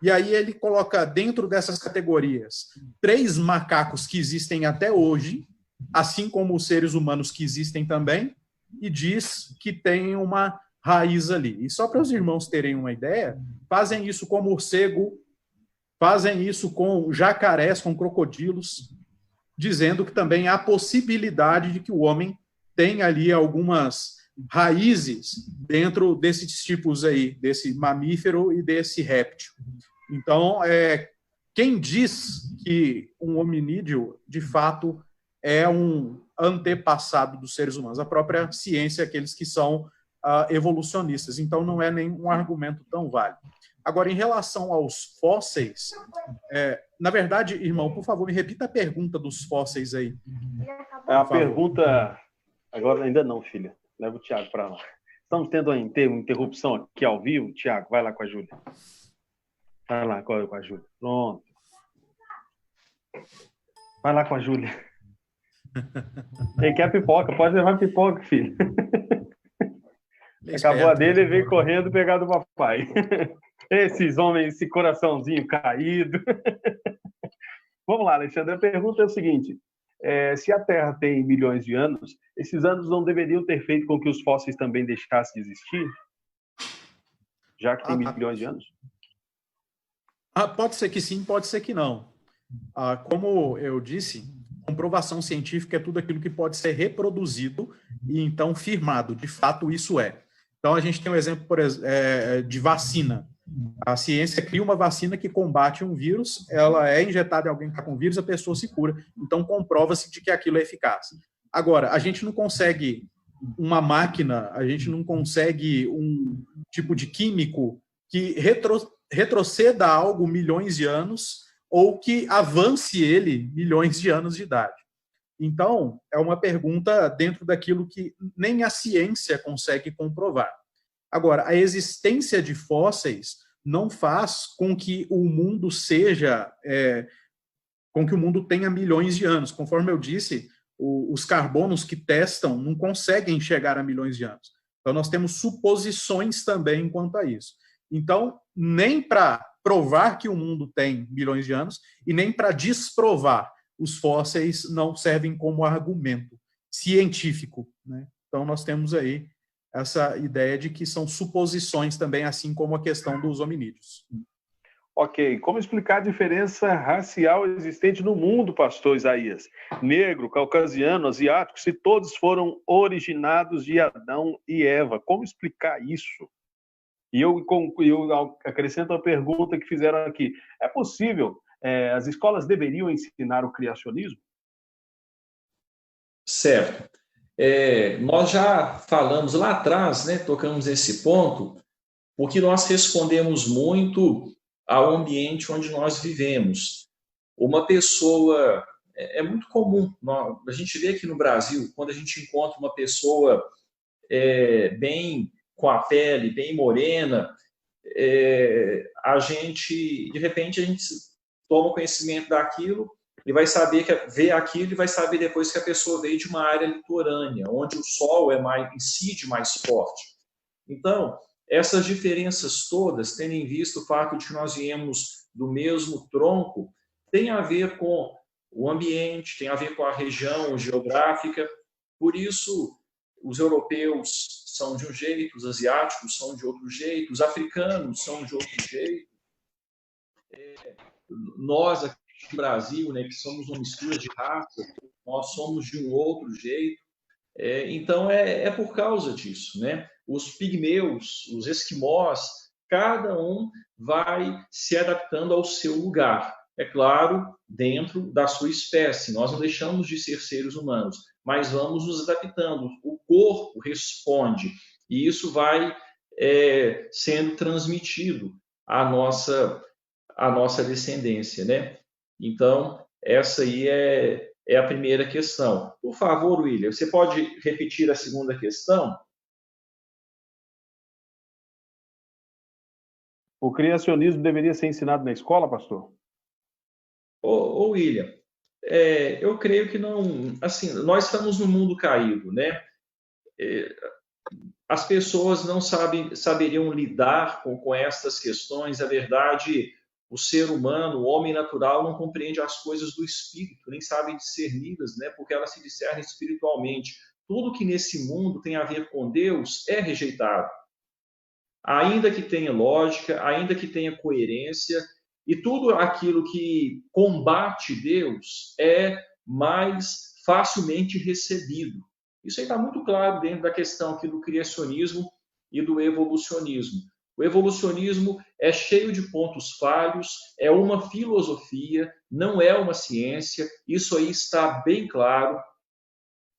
e aí ele coloca dentro dessas categorias 3 macacos que existem até hoje, assim como os seres humanos que existem também, e diz que tem uma raiz ali. E só para os irmãos terem uma ideia, fazem isso com morcego, fazem isso com jacarés, com crocodilos, dizendo que também há possibilidade de que o homem tem ali algumas raízes dentro desses tipos aí, desse mamífero e desse réptil. Então, quem diz que um hominídeo, de fato, é um antepassado dos seres humanos? A própria ciência, aqueles que são evolucionistas. Então, não é nenhum argumento tão válido. Agora, em relação aos fósseis, na verdade, irmão, por favor, me repita a pergunta dos fósseis aí. A pergunta... Agora ainda não, filha. Leva o Tiago para lá. Estamos tendo uma interrupção aqui ao vivo. Tiago, vai lá com a Júlia. Vai lá com a Júlia. Pronto. Vai lá com a Júlia. Ele quer pipoca. Pode levar pipoca, filho. Acabou a dele e veio correndo pegar do papai. Esses homens, esse coraçãozinho caído. Vamos lá, Alexandre. A pergunta é o seguinte. Se a Terra tem milhões de anos, esses anos não deveriam ter feito com que os fósseis também deixassem de existir? Já que tem milhões de anos? Pode ser que sim, pode ser que não. Como eu disse, comprovação científica é tudo aquilo que pode ser reproduzido e então firmado. De fato, isso é. Então, a gente tem um exemplo de vacina. A ciência cria uma vacina que combate um vírus, ela é injetada em alguém que está com vírus, a pessoa se cura. Então, comprova-se de que aquilo é eficaz. Agora, a gente não consegue uma máquina, a gente não consegue um tipo de químico que retroceda algo milhões de anos ou que avance ele milhões de anos de idade. Então, é uma pergunta dentro daquilo que nem a ciência consegue comprovar. Agora, a existência de fósseis não faz com que o mundo com que o mundo tenha milhões de anos. Conforme eu disse, os carbonos que testam não conseguem chegar a milhões de anos. Então, nós temos suposições também quanto a isso. Então, nem para provar que o mundo tem milhões de anos e nem para desprovar, os fósseis não servem como argumento científico, né? Então, nós temos aí essa ideia de que são suposições também, assim como a questão dos hominídeos. Ok, como explicar a diferença racial existente no mundo, pastor Isaías? Negro, caucasiano, asiático, se todos foram originados de Adão e Eva. Como explicar isso? E eu acrescento a pergunta que fizeram aqui. É possível, as escolas deveriam ensinar o criacionismo? Certo. Nós já falamos lá atrás, né, tocamos esse ponto, porque nós respondemos muito ao ambiente onde nós vivemos. Uma pessoa... É muito comum, a gente vê aqui no Brasil, quando a gente encontra uma pessoa bem com a pele bem morena, de repente, a gente toma conhecimento daquilo e vai saber ver aquilo e vai saber depois que a pessoa veio de uma área litorânea, onde o sol incide mais forte. Então, essas diferenças todas, tendo em vista o fato de que nós viemos do mesmo tronco, tem a ver com o ambiente, tem a ver com a região geográfica. Por isso, os europeus são de um jeito, os asiáticos são de outro jeito, os africanos são de outro jeito. Nós, aqui no Brasil, né, que somos uma mistura de raça, nós somos de um outro jeito. Então, é por causa disso, né? Os pigmeus, os esquimós, cada um vai se adaptando ao seu lugar. É claro, dentro da sua espécie. Nós não deixamos de ser seres humanos, mas vamos nos adaptando. O corpo responde, e isso vai sendo transmitido à nossa descendência, né? Então, essa aí é a primeira questão. Por favor, William, você pode repetir a segunda questão? O criacionismo deveria ser ensinado na escola, pastor? Ô William, eu creio que não... Assim, nós estamos no mundo caído, né? As pessoas não saberiam lidar com essas questões. A verdade, o ser humano, o homem natural, não compreende as coisas do espírito, nem sabe discerni-las, né? Porque elas se discernem espiritualmente. Tudo que nesse mundo tem a ver com Deus é rejeitado. Ainda que tenha lógica, ainda que tenha coerência, e tudo aquilo que combate Deus é mais facilmente recebido. Isso aí está muito claro dentro da questão aqui do criacionismo e do evolucionismo. O evolucionismo é cheio de pontos falhos, é uma filosofia, não é uma ciência. Isso aí está bem claro,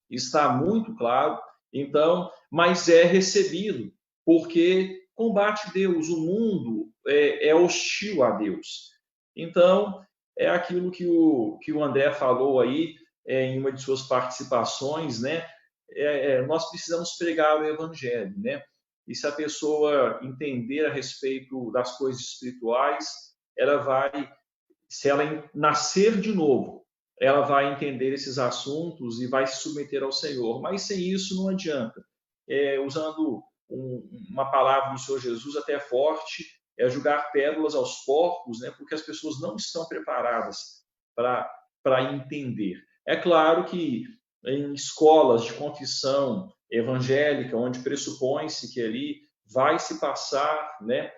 está muito claro. Então, mas é recebido, porque combate Deus, o mundo é hostil a Deus. Então, é aquilo que o André falou aí em uma de suas participações, né? Nós precisamos pregar o evangelho, né? E se a pessoa entender a respeito das coisas espirituais, se ela nascer de novo, ela vai entender esses assuntos e vai se submeter ao Senhor. Mas sem isso não adianta. Usando uma palavra do Senhor Jesus até forte, é jogar pérolas aos porcos, né? Porque as pessoas não estão preparadas para entender. É claro que em escolas de confissão evangélica, onde pressupõe-se que ali vai se passar, né,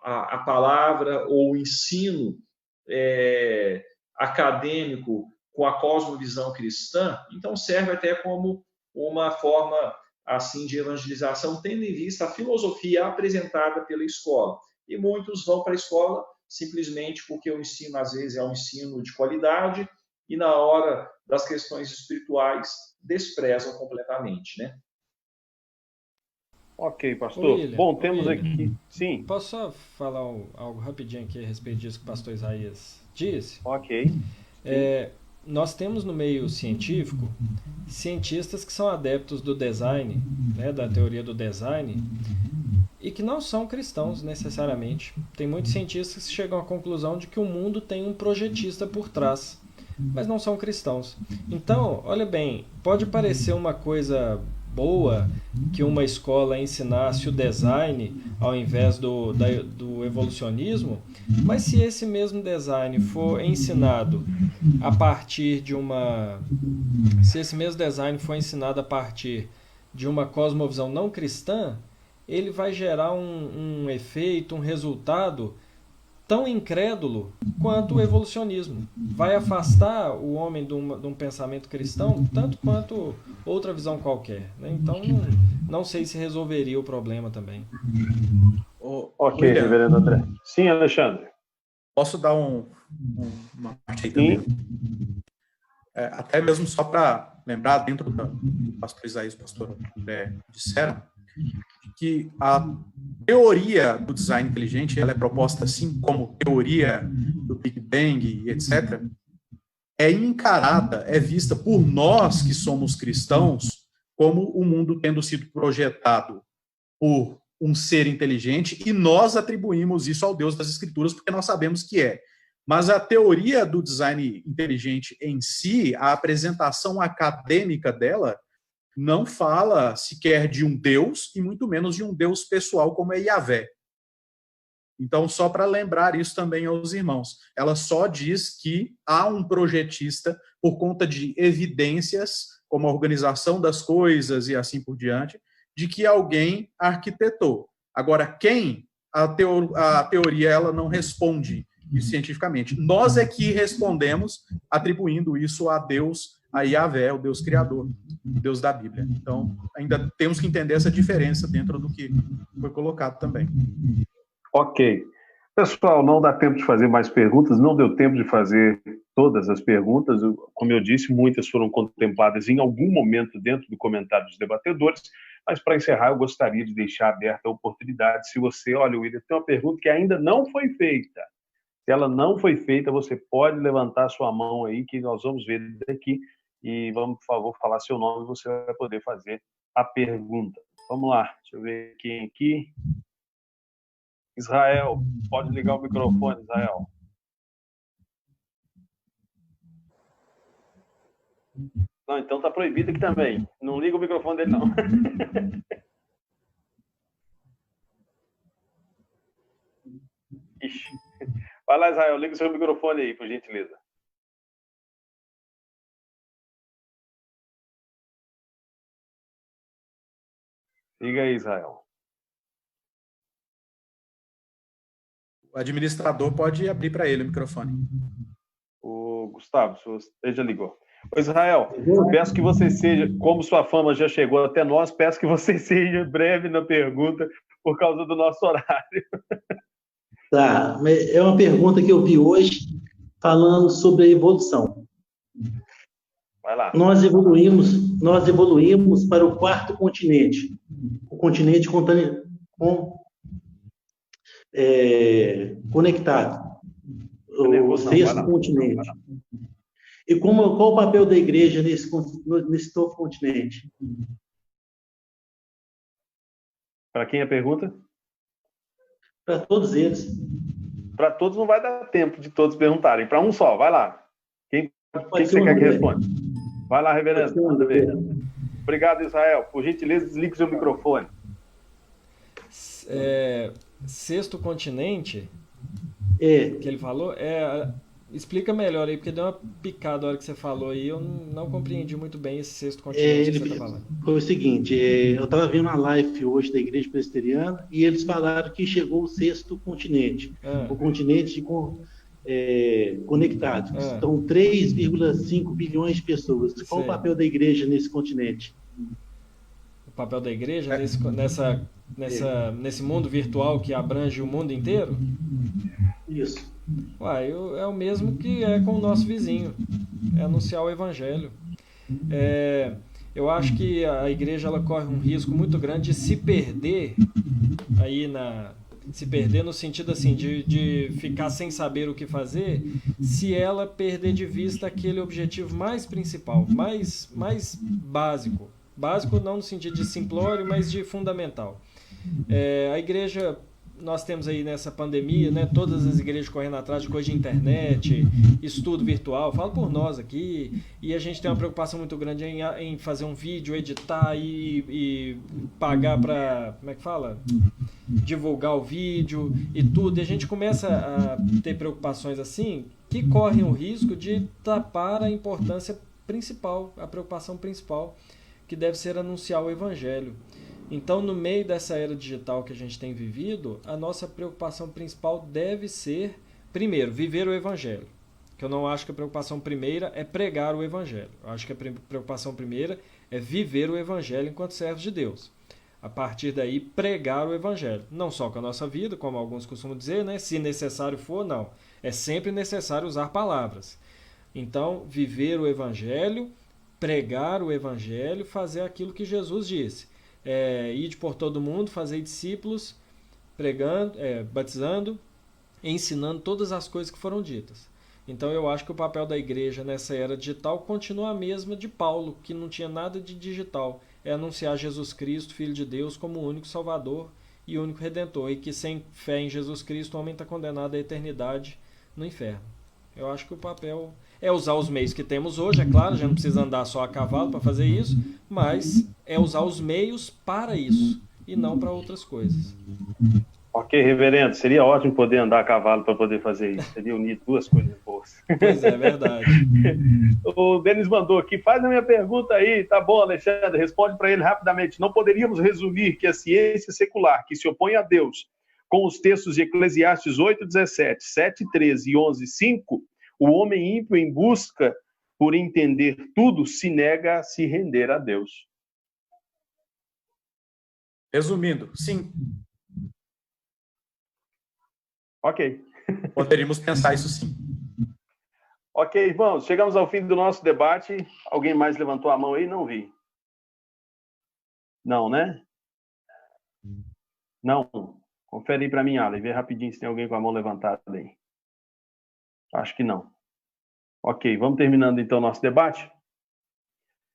a palavra ou o ensino acadêmico com a cosmovisão cristã, então serve até como uma forma assim de evangelização, tendo em vista a filosofia apresentada pela escola. E muitos vão para a escola simplesmente porque o ensino, às vezes, é um ensino de qualidade e, na hora das questões espirituais, desprezam completamente, né? Ok, pastor. William, Bom, temos aqui... Sim. Posso só falar algo rapidinho aqui a respeito disso que o pastor Isaías disse? Ok. Nós temos no meio científico cientistas que são adeptos do design, né, da teoria do design, e que não são cristãos necessariamente. Tem muitos cientistas que chegam à conclusão de que o mundo tem um projetista por trás, mas não são cristãos. Então, olha bem, pode parecer uma coisa boa que uma escola ensinasse o design ao invés do evolucionismo, mas se esse mesmo design for ensinado a partir de uma cosmovisão não cristã, ele vai gerar um efeito, um resultado tão incrédulo quanto o evolucionismo. Vai afastar o homem de um pensamento cristão tanto quanto outra visão qualquer, né? Então, não sei se resolveria o problema também. Ok, reverendo André. Sim, Alexandre. Posso dar uma parte aí também? Até mesmo só para lembrar, dentro do pastor Isaías e do pastor André disseram, que a teoria do design inteligente, ela é proposta assim como teoria do Big Bang e etc., é encarada, é vista por nós que somos cristãos como o mundo tendo sido projetado por um ser inteligente, e nós atribuímos isso ao Deus das Escrituras porque nós sabemos que é. Mas a teoria do design inteligente em si, a apresentação acadêmica dela, não fala sequer de um Deus, e muito menos de um Deus pessoal como é Yahvé. Então, só para lembrar isso também aos irmãos, ela só diz que há um projetista por conta de evidências, como a organização das coisas e assim por diante, de que alguém arquitetou. Agora, quem? A teoria ela não responde isso cientificamente. Nós é que respondemos atribuindo isso a Deus, a Yahvé, o Deus criador, o Deus da Bíblia. Então, ainda temos que entender essa diferença dentro do que foi colocado também. Ok. Pessoal, não dá tempo de fazer mais perguntas, não deu tempo de fazer todas as perguntas. Como eu disse, muitas foram contempladas em algum momento dentro do comentário dos debatedores, mas para encerrar eu gostaria de deixar aberta a oportunidade. Se você, olha, William, tem uma pergunta que ainda não foi feita. Se ela não foi feita, você pode levantar sua mão aí, que nós vamos ver daqui, e vamos, por favor, falar seu nome e você vai poder fazer a pergunta. Vamos lá, deixa eu ver quem aqui. Israel, pode ligar o microfone, Israel. Não, então tá proibido aqui também. Não liga o microfone dele, não. Ixi. Vai lá, Israel, liga o seu microfone aí, por gentileza. Liga aí, Israel. O administrador pode abrir para ele o microfone. O Gustavo, você já ligou. Ô, Israel, peço que você seja, como sua fama já chegou até nós, peço que você seja breve na pergunta por causa do nosso horário. Tá, é uma pergunta que eu vi hoje falando sobre a evolução. Vai lá. Nós evoluímos para o quarto continente, o continente conectado, o sexto continente. E qual o papel da igreja nesse novo continente? Para quem é a pergunta? Para todos eles. Para todos não vai dar tempo de todos perguntarem. Para um só, vai lá. Quem você quer que responda? Vai lá, reverendo. Manda ver. Obrigado, Israel. Por gentileza, desligue seu microfone. Sexto continente, que ele falou, explica melhor aí, porque deu uma picada a hora que você falou aí, eu não compreendi muito bem esse sexto continente que você está falando. Foi o seguinte, eu estava vendo uma live hoje da Igreja Presbiteriana e eles falaram que chegou o sexto continente, o continente conectado. Estão 3,5 bilhões de pessoas. Qual o papel da igreja nesse continente? O papel da igreja nesse mundo virtual que abrange o mundo inteiro? Isso. É o mesmo que é com o nosso vizinho, é anunciar o evangelho. Eu acho que a igreja ela corre um risco muito grande de se perder aí se perder no sentido assim de ficar sem saber o que fazer, se ela perder de vista aquele objetivo mais principal, mais básico não no sentido de simplório, mas de fundamental. A igreja, nós temos aí nessa pandemia, né, todas as igrejas correndo atrás de coisa de internet, estudo virtual, falo por nós aqui, e a gente tem uma preocupação muito grande em fazer um vídeo, editar e pagar para, como é que fala? Divulgar o vídeo e tudo, e a gente começa a ter preocupações assim, que correm o risco de tapar a importância principal, a preocupação principal, que deve ser anunciar o evangelho. Então, no meio dessa era digital que a gente tem vivido, a nossa preocupação principal deve ser, primeiro, viver o Evangelho. Que eu não acho que a preocupação primeira é pregar o Evangelho. Eu acho que a preocupação primeira é viver o Evangelho enquanto servos de Deus. A partir daí, pregar o Evangelho. Não só com a nossa vida, como alguns costumam dizer, né? Se necessário for, não. É sempre necessário usar palavras. Então, viver o Evangelho, pregar o Evangelho, fazer aquilo que Jesus disse. Ide por todo mundo, fazer discípulos, pregando, batizando, ensinando todas as coisas que foram ditas. Então eu acho que o papel da igreja nessa era digital continua a mesma de Paulo, que não tinha nada de digital. É anunciar Jesus Cristo, Filho de Deus, como o único Salvador e único Redentor. E que sem fé em Jesus Cristo o homem está condenado à eternidade no inferno. Eu acho que o papel é usar os meios que temos hoje, é claro, a gente não precisa andar só a cavalo para fazer isso, mas é usar os meios para isso e não para outras coisas. Ok, reverendo, seria ótimo poder andar a cavalo para poder fazer isso. Seria unir duas coisas boas. Pois é, verdade. O Denis mandou aqui, faz a minha pergunta aí. Tá bom, Alexandre, responde para ele rapidamente. Não poderíamos resumir que a ciência secular, que se opõe a Deus, com os textos de Eclesiastes 8:17, 7:13 e 11:5, o homem ímpio em busca por entender tudo se nega a se render a Deus. Resumindo, sim. Ok. Poderíamos pensar isso sim. Ok, irmãos, chegamos ao fim do nosso debate. Alguém mais levantou a mão aí? Não vi. Não, né? Não. Confere aí para mim, Alan, e vê rapidinho se tem alguém com a mão levantada aí. Acho que não. Ok, vamos terminando então o nosso debate.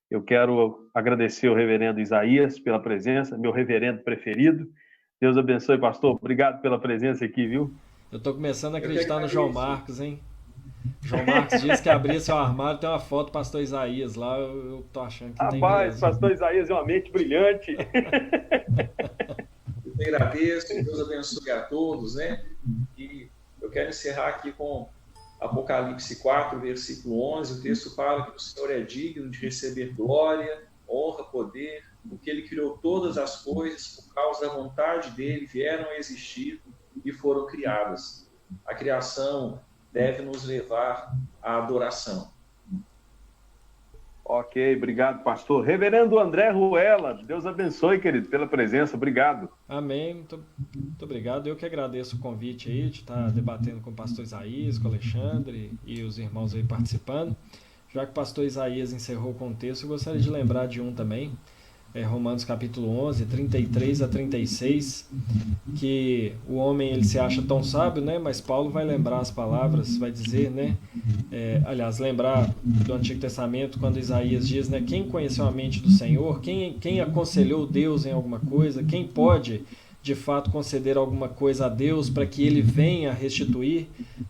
Eu quero agradecer ao reverendo Isaías pela presença, meu reverendo preferido. Deus abençoe, pastor. Obrigado pela presença aqui, viu? Eu estou começando a acreditar no João Marcos, hein? João Marcos disse que abria seu armário, tem uma foto do pastor Isaías lá, eu tô achando que tem. Rapaz, pastor Isaías é uma mente brilhante. Eu te agradeço, Deus abençoe a todos, né? E eu quero encerrar aqui com Apocalipse 4, versículo 11. O texto fala que o Senhor é digno de receber glória, honra, poder, porque Ele criou todas as coisas, por causa da vontade dEle, vieram a existir e foram criadas. A criação deve nos levar à adoração. Ok, obrigado, pastor. Reverendo André Ruela, Deus abençoe, querido, pela presença, obrigado. Amém, muito obrigado. Eu que agradeço o convite aí de estar debatendo com o pastor Isaías, com o Alexandre e os irmãos aí participando. Já que o pastor Isaías encerrou o contexto, eu gostaria de lembrar de um também, Romanos capítulo 11, 33 a 36, que o homem ele se acha tão sábio, né? Mas Paulo vai lembrar as palavras, vai dizer, né? Lembrar do Antigo Testamento, quando Isaías diz, né? Quem conheceu a mente do Senhor? Quem aconselhou Deus em alguma coisa? Quem pode, de fato, conceder alguma coisa a Deus para que Ele venha restituir?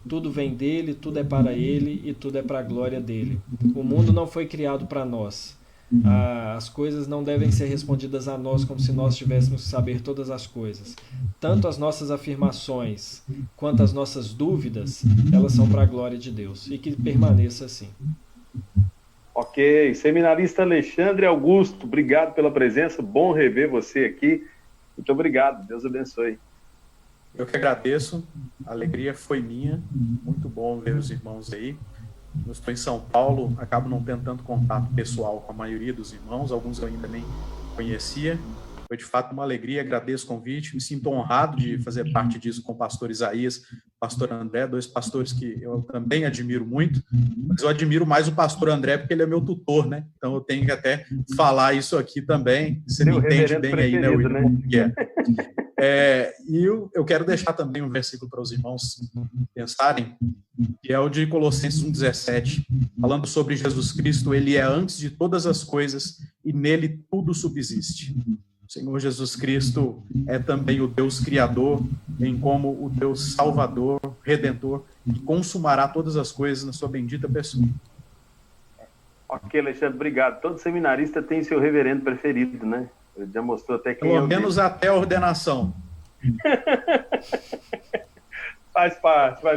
Tudo vem dEle, tudo é para Ele e tudo é para a glória dEle. O mundo não foi criado para nós. As coisas não devem ser respondidas a nós como se nós tivéssemos que saber todas as coisas. Tanto as nossas afirmações quanto as nossas dúvidas, elas são para a glória de Deus e que permaneça assim. Ok, seminarista Alexandre Augusto, obrigado pela presença, bom rever você aqui. Muito obrigado, Deus abençoe. Eu que agradeço, a alegria foi minha, muito bom ver os irmãos aí. Eu estou em São Paulo, acabo não tendo tanto contato pessoal com a maioria dos irmãos, alguns eu ainda nem conhecia. Foi de fato uma alegria, agradeço o convite, me sinto honrado de fazer parte disso com o pastor Isaías, pastor André, dois pastores que eu também admiro muito, mas eu admiro mais o pastor André porque ele é meu tutor, né? Então eu tenho que até falar isso aqui também, você me entende bem aí, né, William? E eu quero deixar também um versículo para os irmãos pensarem, que é o de Colossenses 1,17, falando sobre Jesus Cristo, ele é antes de todas as coisas e nele tudo subsiste. O Senhor Jesus Cristo é também o Deus Criador, bem como o Deus Salvador, Redentor, que consumará todas as coisas na sua bendita pessoa. Ok, Alexandre, obrigado. Todo seminarista tem seu reverendo preferido, né? Ele já mostrou até quem pelo menos até a ordenação. Faz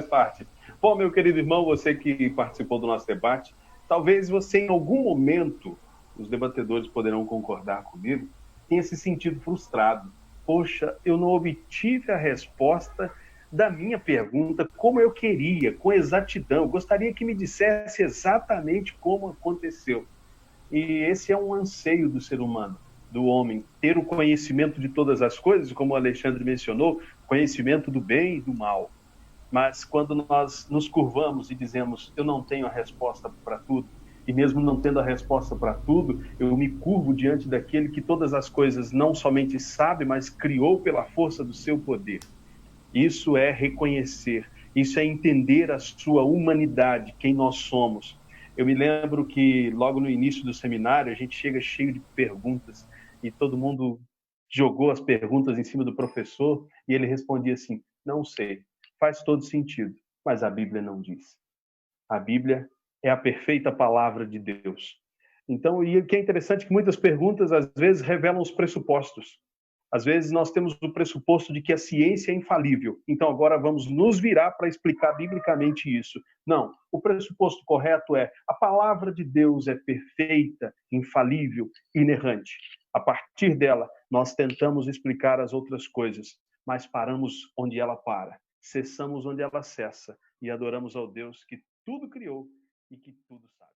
parte. Bom, meu querido irmão, você que participou do nosso debate, talvez você em algum momento, os debatedores poderão concordar comigo, tenha se sentido frustrado. Poxa, eu não obtive a resposta da minha pergunta como eu queria, com exatidão. Eu gostaria que me dissesse exatamente como aconteceu. E esse é um anseio do ser humano, do homem, ter o conhecimento de todas as coisas, como o Alexandre mencionou, conhecimento do bem e do mal. Mas quando nós nos curvamos e dizemos, eu não tenho a resposta para tudo, e mesmo não tendo a resposta para tudo, eu me curvo diante daquele que todas as coisas não somente sabe, mas criou pela força do seu poder. Isso é reconhecer, isso é entender a sua humanidade, quem nós somos. Eu me lembro que logo no início do seminário, a gente chega cheio de perguntas e todo mundo jogou as perguntas em cima do professor e ele respondia assim, não sei, faz todo sentido, mas a Bíblia não diz. A Bíblia é a perfeita palavra de Deus. Então, e o que é interessante é que muitas perguntas às vezes revelam os pressupostos. Às vezes nós temos o pressuposto de que a ciência é infalível. Então agora vamos nos virar para explicar biblicamente isso. Não, o pressuposto correto é a palavra de Deus é perfeita, infalível, inerrante. A partir dela, nós tentamos explicar as outras coisas, mas paramos onde ela para, cessamos onde ela cessa e adoramos ao Deus que tudo criou e que tudo sabe.